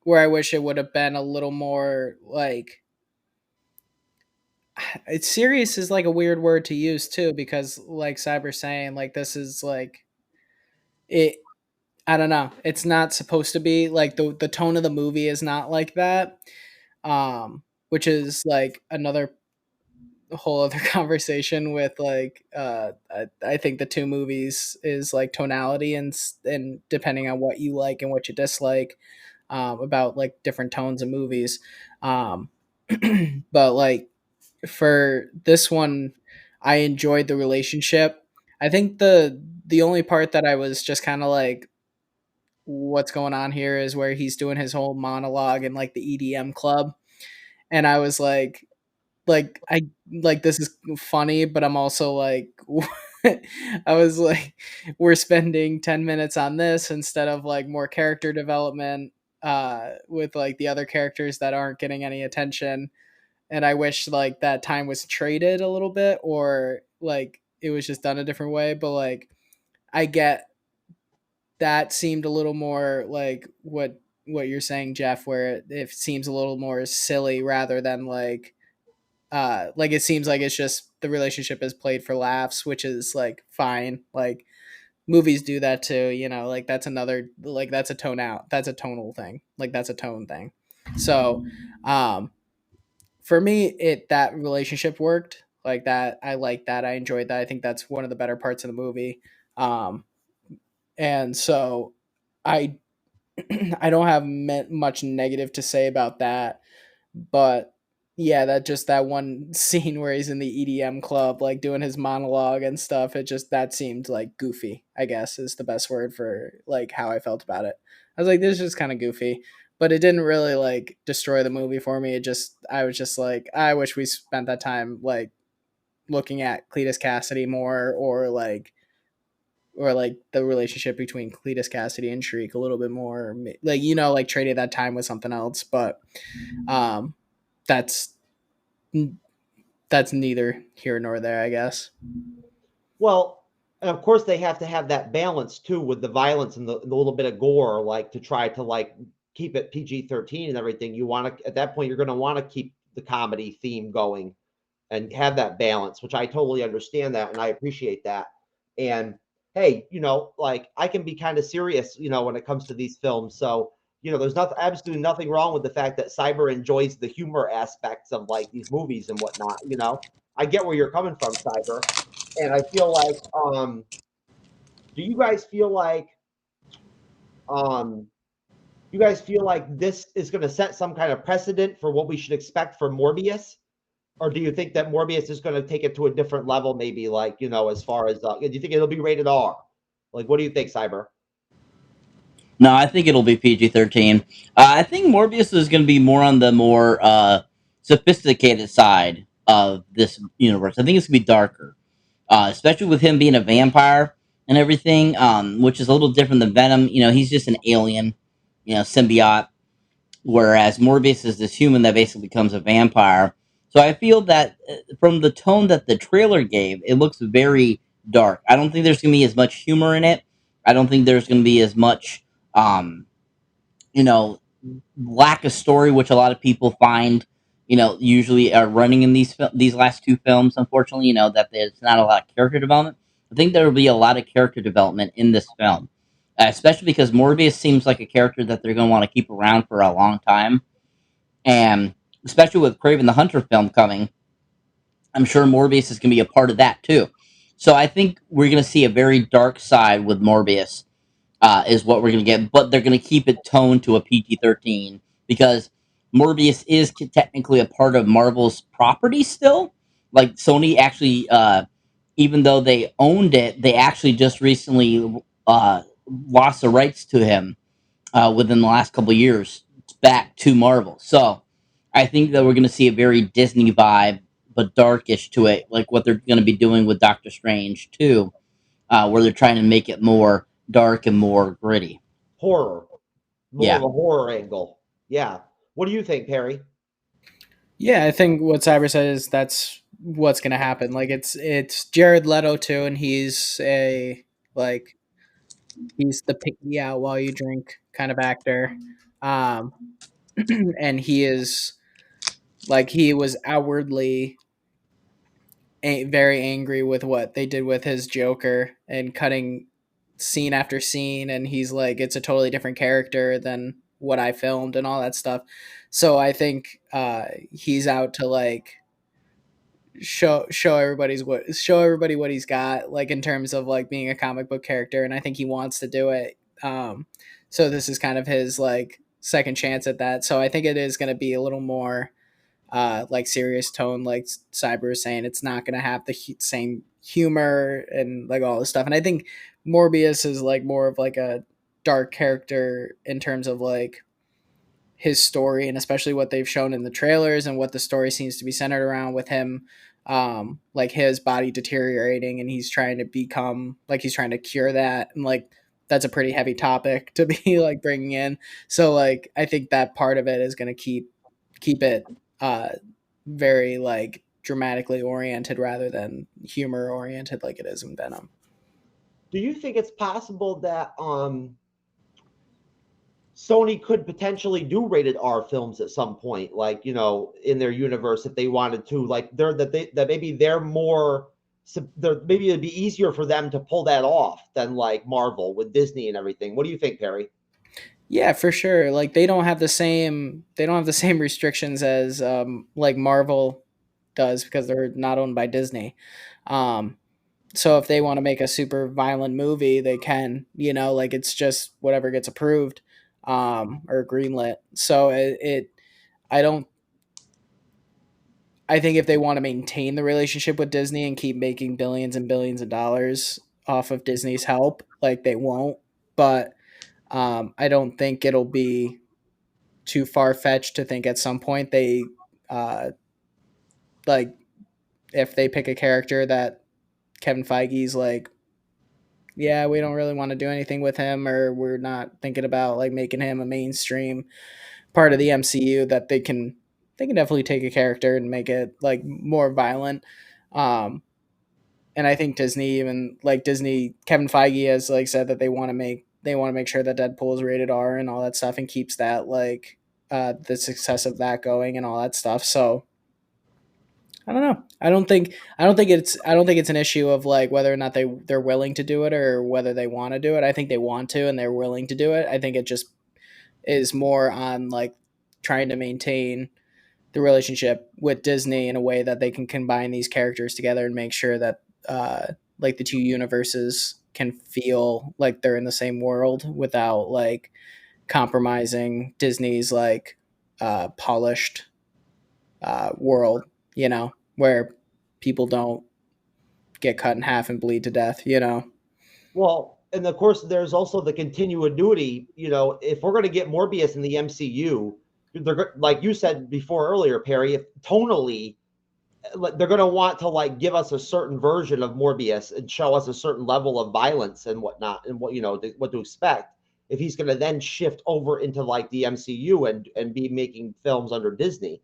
where I wish it would have been a little more like it's serious is like a weird word to use too because like Cyber saying like this is like it I don't know. It's not supposed to be like the tone of the movie is not like that. Which is like another whole other conversation with like I think the two movies is like tonality and depending on what you like and what you dislike about like different tones of movies um but like for this one I enjoyed the relationship. I think the only part that I was just kind of like what's going on here is where he's doing his whole monologue in like the EDM club and I was I like this is funny, but I'm also like I was like we're spending 10 minutes on this instead of like more character development with like the other characters that aren't getting any attention and I wish like that time was traded a little bit or like it was just done a different way, but like I get that seemed a little more like what you're saying, Jeff, where it seems a little more silly rather than like it seems like it's just the relationship is played for laughs, which is like fine. Like movies do that too, like that's another like that's a tone out. That's a tonal thing. Like that's a tone thing. So, for me it that relationship worked. Like that I like that. I enjoyed that. I think that's one of the better parts of the movie. Um and so I I don't have much negative to say about that. But yeah, that one scene where he's in the EDM club, like doing his monologue and stuff, it just that seemed like goofy, I guess is the best word for like how I felt about it. I was like, this is just kind of goofy. But it didn't really like destroy the movie for me. I was just like, I wish we spent that time like looking at Cletus Cassidy more or like the relationship between Cletus Cassidy and Shriek a little bit more. Like, like traded that time with something else. But um that's that's neither here nor there, I guess. well, and of course they have to have that balance too with the violence and the little bit of gore, like to try to like keep it PG-13 and everything. You want to at that point you're going to want to keep the comedy theme going and have that balance, which I totally understand that and I appreciate that. And hey, like I can be kind of serious, when it comes to these films. So, there's absolutely nothing wrong with the fact that Cyber enjoys the humor aspects of like these movies and whatnot. I get where you're coming from, Cyber. And I feel like, do you guys feel like, um, You guys feel like this is going to set some kind of precedent for what we should expect for Morbius? Or do you think that Morbius is going to take it to a different level, maybe, like, you know, as far as, do you think it'll be rated R? Like, what do you think, Cyber? No, I think it'll be PG-13. I think Morbius is going to be more on the more sophisticated side of this universe. I think it's going to be darker, especially with him being a vampire and everything, which is a little different than Venom. You know, he's just an alien, you know, symbiote, whereas Morbius is this human that basically becomes a vampire. So I feel that from the tone that the trailer gave, it looks very dark. I don't think there's going to be as much humor in it. I don't think there's going to be as much, um, you know, lack of story, which a lot of people find, you know, usually are running in these last two films. Unfortunately, you know that there's not a lot of character development. I think there will be a lot of character development in this film, especially because Morbius seems like a character that they're going to want to keep around for a long time, and especially with Kraven the Hunter film coming, I'm sure Morbius is going to be a part of that too. So I think we're going to see a very dark side with Morbius, is what we're going to get, but they're going to keep it toned to a PG-13 because Morbius is technically a part of Marvel's property still. Like Sony actually, even though they owned it, they actually just recently lost the rights to him within the last couple of years back to Marvel. So I think that we're going to see a very Disney vibe, but darkish to it, like what they're going to be doing with Doctor Strange too, where they're trying to make it more dark and more gritty. Horror. More Yeah. of a horror angle. Yeah. What do you think, Perry? Yeah, I think what Cyber said is that's what's gonna happen. Like it's Jared Leto too, and he's a like he's the pick me out while you drink kind of actor. Um and he is like he was outwardly very angry with what they did with his Joker and cutting scene after scene, and he's like it's a totally different character than what I filmed and all that stuff. So I think he's out to like show everybody what he's got, like in terms of like being a comic book character, and I think he wants to do it. So this is kind of his like second chance at that. So I think it is going to be a little more like serious tone, like Cyber is saying. It's not going to have the same humor and like all this stuff. And I think Morbius is like more of like a dark character in terms of like his story, and especially what they've shown in the trailers and what the story seems to be centered around with him, like his body deteriorating, and he's trying to become like he's trying to cure that, and like that's a pretty heavy topic to be like bringing in. So like I think that part of it is going to keep it very like dramatically oriented rather than humor oriented like it is in Venom. Do you think it's possible that Sony could potentially do rated R films at some point, like, you know, in their universe if they wanted to, like maybe it'd be easier for them to pull that off than like Marvel with Disney and everything. What do you think, Perry? Yeah, for sure. Like they don't have the same restrictions as like Marvel does because they're not owned by Disney. So if they want to make a super violent movie, they can, you know, like it's just whatever gets approved or greenlit. So I think if they want to maintain the relationship with Disney and keep making billions and billions of dollars off of Disney's help, like they won't. But I don't think it'll be too far fetched to think at some point they like if they pick a character that Kevin Feige's like, yeah, we don't really want to do anything with him, or we're not thinking about like making him a mainstream part of the MCU, that they can definitely take a character and make it like more violent. And I think Disney, Kevin Feige has like said that they want to make sure that Deadpool is rated R and all that stuff, and keeps that like the success of that going and all that stuff. So I don't know. I don't think it's an issue of like whether or not they're willing to do it or whether they want to do it. I think they want to and they're willing to do it. I think it just is more on like trying to maintain the relationship with Disney in a way that they can combine these characters together and make sure that like the two universes can feel like they're in the same world without like compromising Disney's like polished world, where people don't get cut in half and bleed to death, Well, and of course, there's also the continuity. If we're going to get Morbius in the MCU, like you said before earlier, Perry, if tonally, they're going to want to like give us a certain version of Morbius and show us a certain level of violence and whatnot, and what to expect. If he's going to then shift over into like the MCU and be making films under Disney,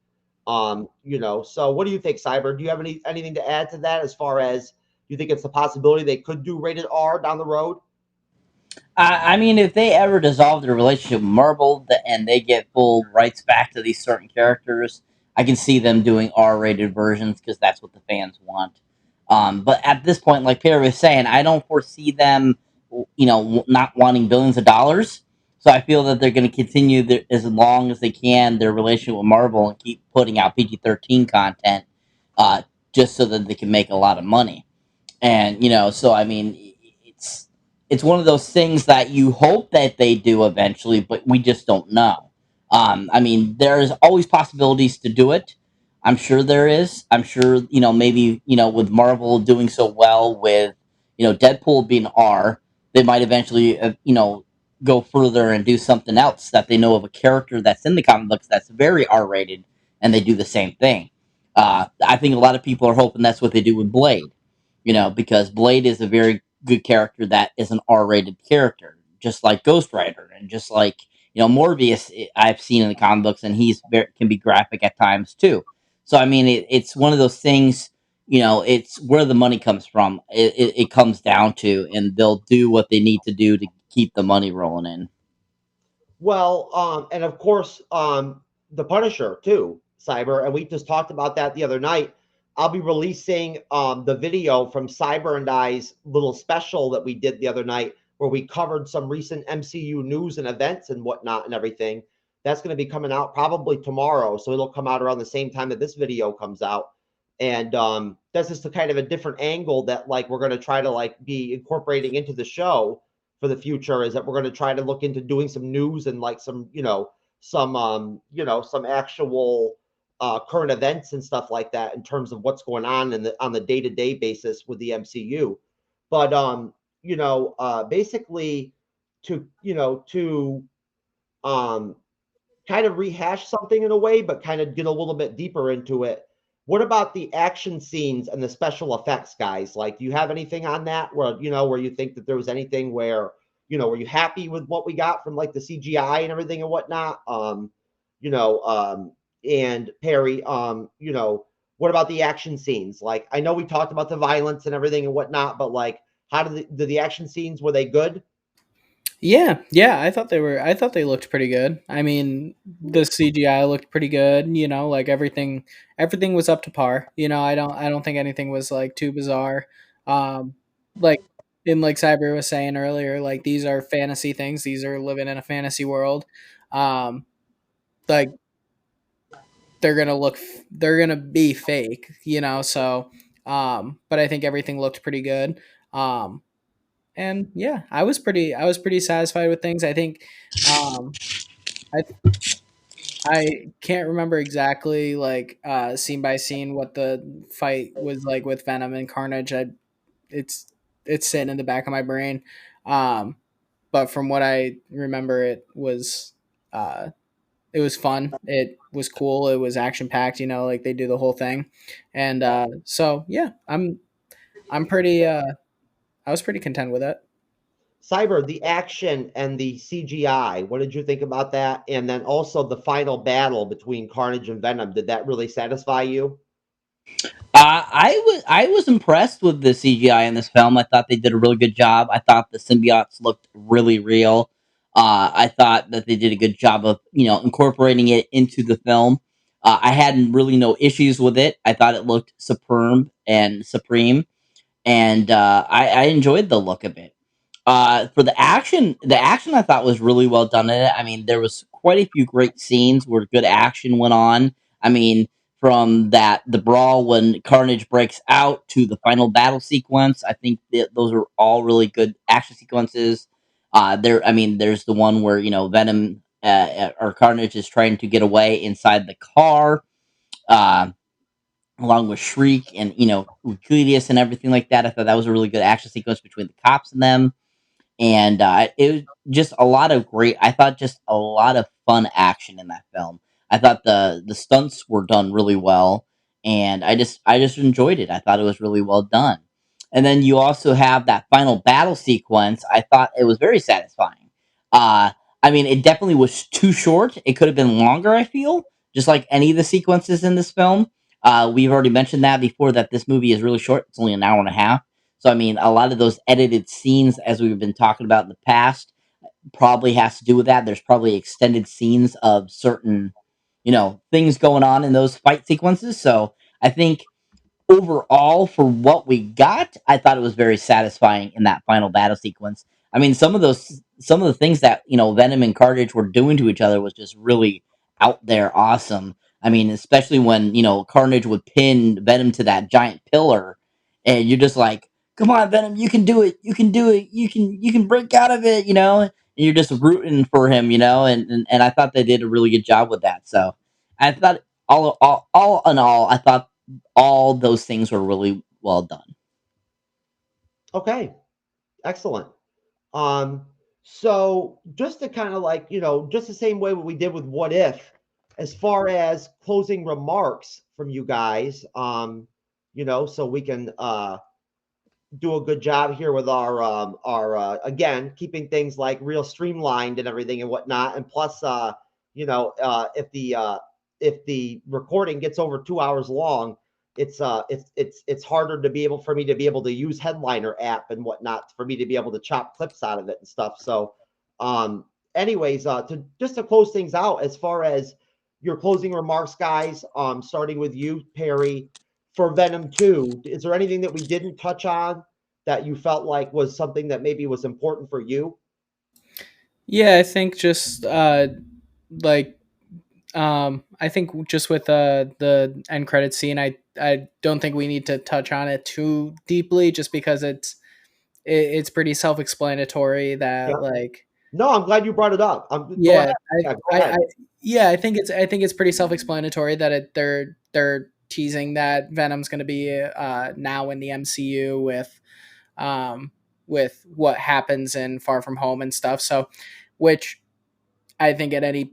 So what do you think, Cyber? Do you have anything to add to that as far as you think it's a possibility they could do rated R down the road? I mean, if they ever dissolve their relationship with Marvel and they get full rights back to these certain characters, I can see them doing R-rated versions because that's what the fans want. But at this point, like Perry was saying, I don't foresee them, not wanting billions of dollars. So I feel that they're going to continue as long as they can their relationship with Marvel and keep putting out PG-13 content, uh, just so that they can make a lot of money. And so I mean, it's one of those things that you hope that they do eventually, but we just don't know. I mean, there's always possibilities to do it. I'm sure there is. I'm sure maybe with Marvel doing so well with Deadpool being R, they might eventually go further and do something else that they know of a character that's in the comic books that's very R rated, and they do the same thing. I think a lot of people are hoping that's what they do with Blade, because Blade is a very good character that is an R-rated character, just like Ghost Rider, and just like Morbius. I've seen in the comic books, and can be graphic at times too. So I mean, it's one of those things. It's where the money comes from. It comes down to, and they'll do what they need to do to keep the money rolling in. Well, and of course, the Punisher too, Cyber, and we just talked about that the other night. I'll be releasing the video from Cyber and I's little special that we did the other night, where we covered some recent MCU news and events and whatnot and everything. That's going to be coming out probably tomorrow, so it'll come out around the same time that this video comes out. And that's just a kind of a different angle that like we're going to try to like be incorporating into the show for the future, is that we're going to try to look into doing some news and like some some actual current events and stuff like that in terms of what's going on on the day-to-day basis with the MCU. But basically to kind of rehash something in a way, but kind of get a little bit deeper into it. What about the action scenes and the special effects, guys? Like, do you have anything on that where you think that there was anything where, were you happy with what we got from like the CGI and everything and whatnot? And Perry, what about the action scenes? Like, I know we talked about the violence and everything and whatnot, but like, how did the action scenes, were they good? Yeah, I thought they looked pretty good. I mean, the CGI looked pretty good, like everything was up to par. I don't think anything was like too bizarre. Like like Cyber was saying earlier, like these are fantasy things. These are living in a fantasy world. Like they're going to be fake, so but I think everything looked pretty good. And yeah, I was pretty satisfied with things. I think um, I I can't remember exactly like scene by scene what the fight was like with Venom and Carnage. It's it's sitting in the back of my brain, um, but from what I remember, uh, it was fun. It was cool. It was action packed. Like they do the whole thing, and so yeah, I'm pretty. I was pretty content with it. Cyber, the action and the CGI, what did you think about that? And then also the final battle between Carnage and Venom, did that really satisfy you? I was impressed with the CGI in this film. I thought they did a really good job. I thought the symbiotes looked really real. I thought that they did a good job of incorporating it into the film. I had really no issues with it. I thought it looked superb and supreme, and I enjoyed the look of it. For the action I thought was really well done in it. I mean, there was quite a few great scenes where good action went on. I mean, from the brawl when Carnage breaks out to the final battle sequence, I think that those are all really good action sequences. There's the one where Venom or Carnage is trying to get away inside the car, uh, along with Shriek and Euclides and everything like that. I thought that was a really good action sequence between the cops and them, and it was just a lot of great. I thought just a lot of fun action in that film. I thought the stunts were done really well, and I just enjoyed it. I thought it was really well done. And then you also have that final battle sequence. I thought it was very satisfying. Uh, it definitely was too short. It could have been longer. I feel just like any of the sequences in this film. We've already mentioned that before that this movie is really short. It's only an hour and a half. So a lot of those edited scenes, as we've been talking about in the past, probably has to do with that. There's probably extended scenes of certain, things going on in those fight sequences. So I think overall, for what we got, I thought it was very satisfying in that final battle sequence. Some of the things that Venom and Carnage were doing to each other was just really out there awesome. Especially when Carnage would pin Venom to that giant pillar, and you're just like, "Come on, Venom, you can do it! You can do it! You can break out of it!" And you're just rooting for him, and I thought they did a really good job with that. So I thought all in all, I thought all those things were really well done. Okay, excellent. So just to kind of like, just the same way what we did with What If, as far as closing remarks from you guys, so we can do a good job here with our again, keeping things like real streamlined and everything and whatnot. And plus, if the recording gets over 2 hours long, it's harder to be able for me to be able to use Headliner app and whatnot for me to be able to chop clips out of it and stuff. So, anyways, to close things out, as far as your closing remarks, guys, starting with you, Perry, for Venom 2, is there anything that we didn't touch on that you felt like was something that maybe was important for you? Yeah, I think just like I think just with the end credit scene, I don't think we need to touch on it too deeply, just because it's pretty self explanatory that Yeah. like No, I'm glad you brought it up. Go yeah ahead. Yeah, go I, ahead. yeah, I think it's pretty self explanatory that they're teasing that Venom's going to be now in the MCU with what happens in Far From Home and stuff. So, which I think at any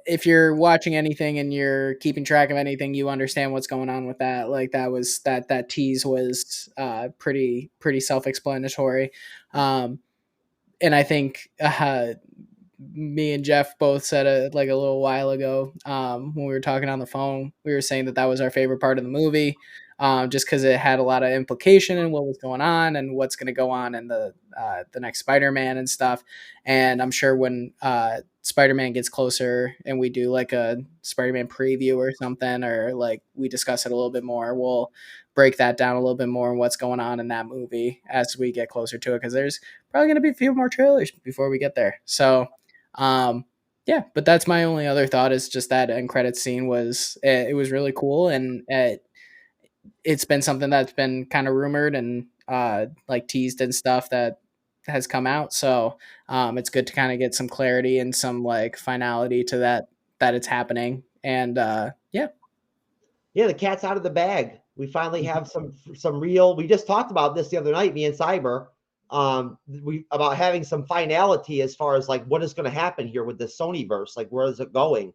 if you're watching anything and you're keeping track of anything, you understand what's going on with that. Like that tease was pretty self explanatory, and I think me and Jeff both said it like a little while ago when we were talking on the phone. We were saying that was our favorite part of the movie, just because it had a lot of implication in what was going on and what's going to go on in the next Spider-Man and stuff. And I'm sure when Spider-Man gets closer and we do like a Spider-Man preview or something, or like we discuss it a little bit more, we'll break that down a little bit more and what's going on in that movie as we get closer to it, because there's probably going to be a few more trailers before we get there. So yeah, but that's my only other thought, is just that end credit scene was it was really cool, and it's been something that's been kind of rumored and like teased and stuff that has come out. So it's good to kind of get some clarity and some like finality to that it's happening. And yeah. Yeah, the cat's out of the bag. We finally have some real. We just talked about this the other night, me and Cyber. About having some finality as far as like what is going to happen here with the Sonyverse, like where is it going?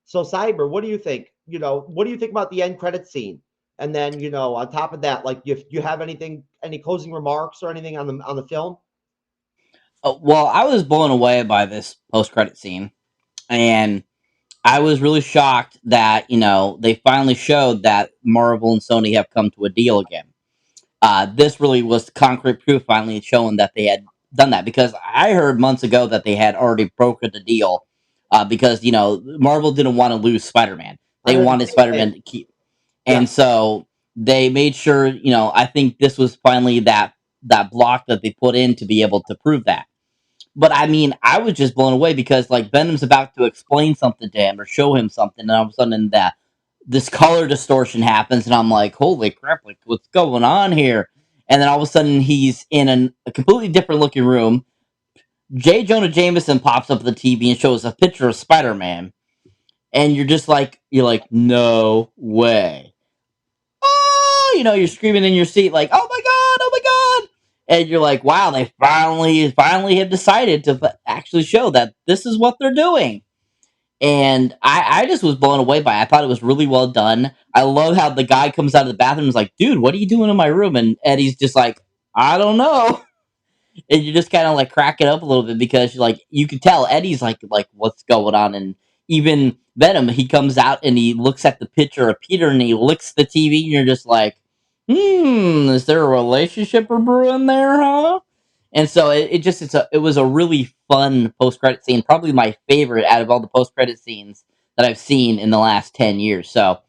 So Cyber, what do you think? What do you think about the end credit scene? And then on top of that, like if you have any closing remarks or anything on the film? Well, I was blown away by this post credit scene, and I was really shocked that they finally showed that Marvel and Sony have come to a deal again. This really was concrete proof finally showing that they had done that, because I heard months ago that they had already brokered the deal, because Marvel didn't want to lose Spider-Man. They wanted Spider-Man to keep, and so they made sure. I think this was finally that block that they put in to be able to prove that. But I was just blown away, because like Venom's about to explain something to him or show him something, and all of a sudden this color distortion happens, and I'm like, holy crap, like what's going on here? And then all of a sudden he's in a completely different looking room, J. Jonah Jameson pops up at the TV and shows a picture of Spider-Man, and you're like, no way. Oh, you're screaming in your seat like, oh my god, and you're like, wow, they finally have decided to actually show that this is what they're doing. And I just was blown away by it. I thought it was really well done. I love how the guy comes out of the bathroom and is like, dude, what are you doing in my room? And Eddie's just like, I don't know. And you just kind of like crack it up a little bit because like you can tell Eddie's like what's going on. And even Venom, he comes out and he looks at the picture of Peter and he licks the TV and you're just like, is there a relationship brewing there, huh? And so it was a really fun post credit scene, probably my favorite out of all the post credit scenes that I've seen in the last 10 years. So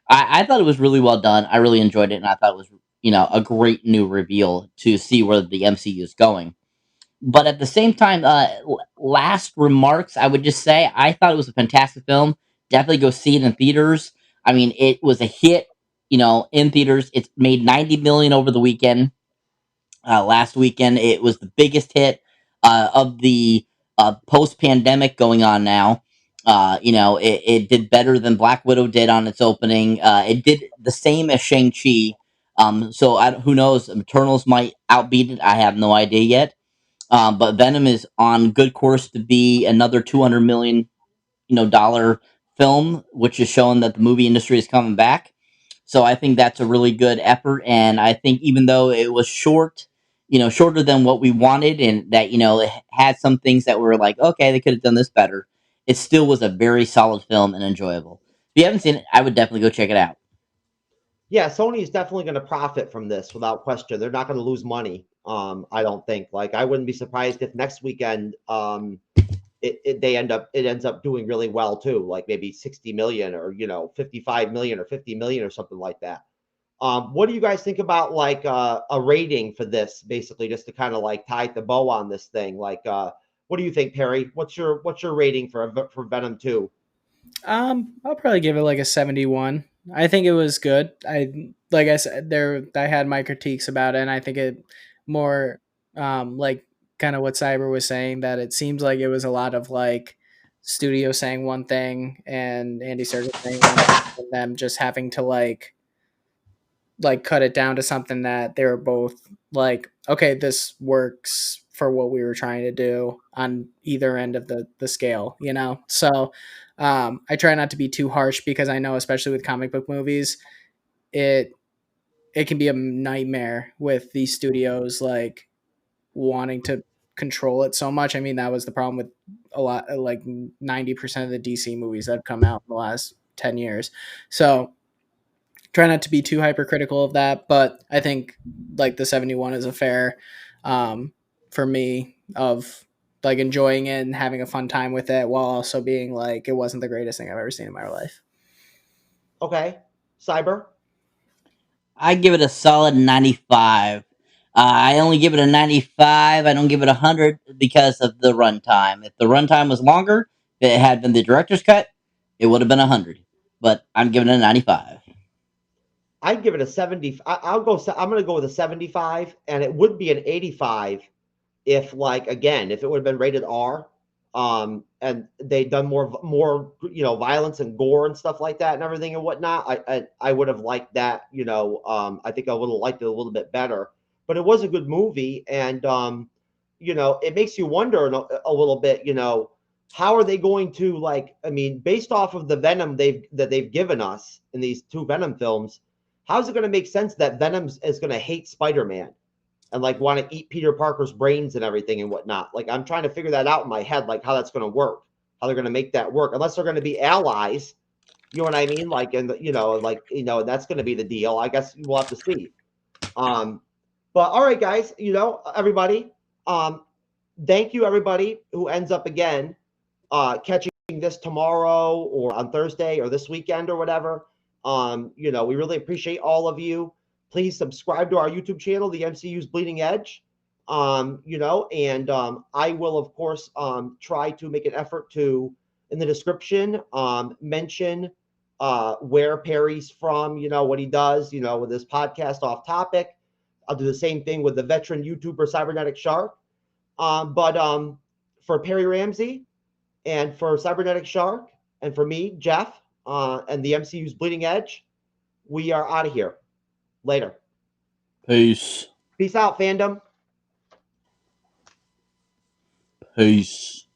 I thought it was really well done. I really enjoyed it, and I thought it was a great new reveal to see where the MCU is going. But at the same time, last remarks, I would just say I thought it was a fantastic film. Definitely go see it in theaters. I mean, it was a hit, in theaters. It's made 90 million over the weekend. Last weekend, it was the biggest hit of the post-pandemic going on now. It did better than Black Widow did on its opening. It did the same as Shang-Chi. So who knows? Eternals might outbeat it. I have no idea yet. But Venom is on good course to be another $200 million dollar film, which is showing that the movie industry is coming back. So I think that's a really good effort, and I think even though it was shorter than what we wanted, and that it had some things that were like, okay, they could have done this better. It still was a very solid film and enjoyable. If you haven't seen it, I would definitely go check it out. Yeah, Sony is definitely going to profit from this without question. They're not going to lose money. I don't think. Like, I wouldn't be surprised if next weekend it ends up doing really well too, like maybe 60 million or 55 million or 50 million or something like that. What do you guys think about like a rating for this, basically, just to kind of like tie the bow on this thing? Like, what do you think, Perry? What's your rating for Venom 2? I'll probably give it like a 71. I think it was good. Like I said, I had my critiques about it, and I think it more like kind of what Cyber was saying, that it seems like it was a lot of like studio saying one thing and Andy Serkis saying one thing, and them just having to like cut it down to something that they were both like, okay, this works for what we were trying to do on either end of the scale, So I try not to be too harsh, because I know, especially with comic book movies, it can be a nightmare with these studios like wanting to control it so much. I mean, that was the problem with a lot, like 90% of the DC movies that have come out in the last 10 years. So try not to be too hypercritical of that, but I think like the 71 is a fair for me, of like enjoying it and having a fun time with it, while also being like, it wasn't the greatest thing I've ever seen in my life. Okay, Cyber. I give it a solid 95. I only give it a 95. I don't give it 100 because of the runtime. If the runtime was longer, if it had been the director's cut, it would have been 100. But I'm giving it a 95. I'd give it a 70. I'm going to go with a 75, and it would be an 85 if, like, again, if it would have been rated R, and they'd done more violence and gore and stuff like that and everything and whatnot. I would have liked that. I think I would have liked it a little bit better. But it was a good movie, and it makes you wonder a little bit. How are they going to, like? I mean, based off of the Venom they've given us in these two Venom films. How's it going to make sense that Venom is going to hate Spider-Man and like want to eat Peter Parker's brains and everything and whatnot? Like, I'm trying to figure that out in my head, like how that's going to work, how they're going to make that work, unless they're going to be allies. You know what I mean? Like, and that's going to be the deal. I guess we'll have to see. But all right, guys, everybody, thank you, everybody who ends up again catching this tomorrow or on Thursday or this weekend or whatever. We really appreciate all of you. Please subscribe to our YouTube channel, the MCU's Bleeding Edge. I will, of course, try to make an effort to, in the description, mention where Perry's from, what he does, with this podcast Off Topic. I'll do the same thing with the veteran YouTuber Cyberneticshark. for Perry Ramsey, and for Cyberneticshark, and for me, Jeff, and the MCU's Bleeding Edge, we are out of here. Later. Peace. Peace out, fandom. Peace.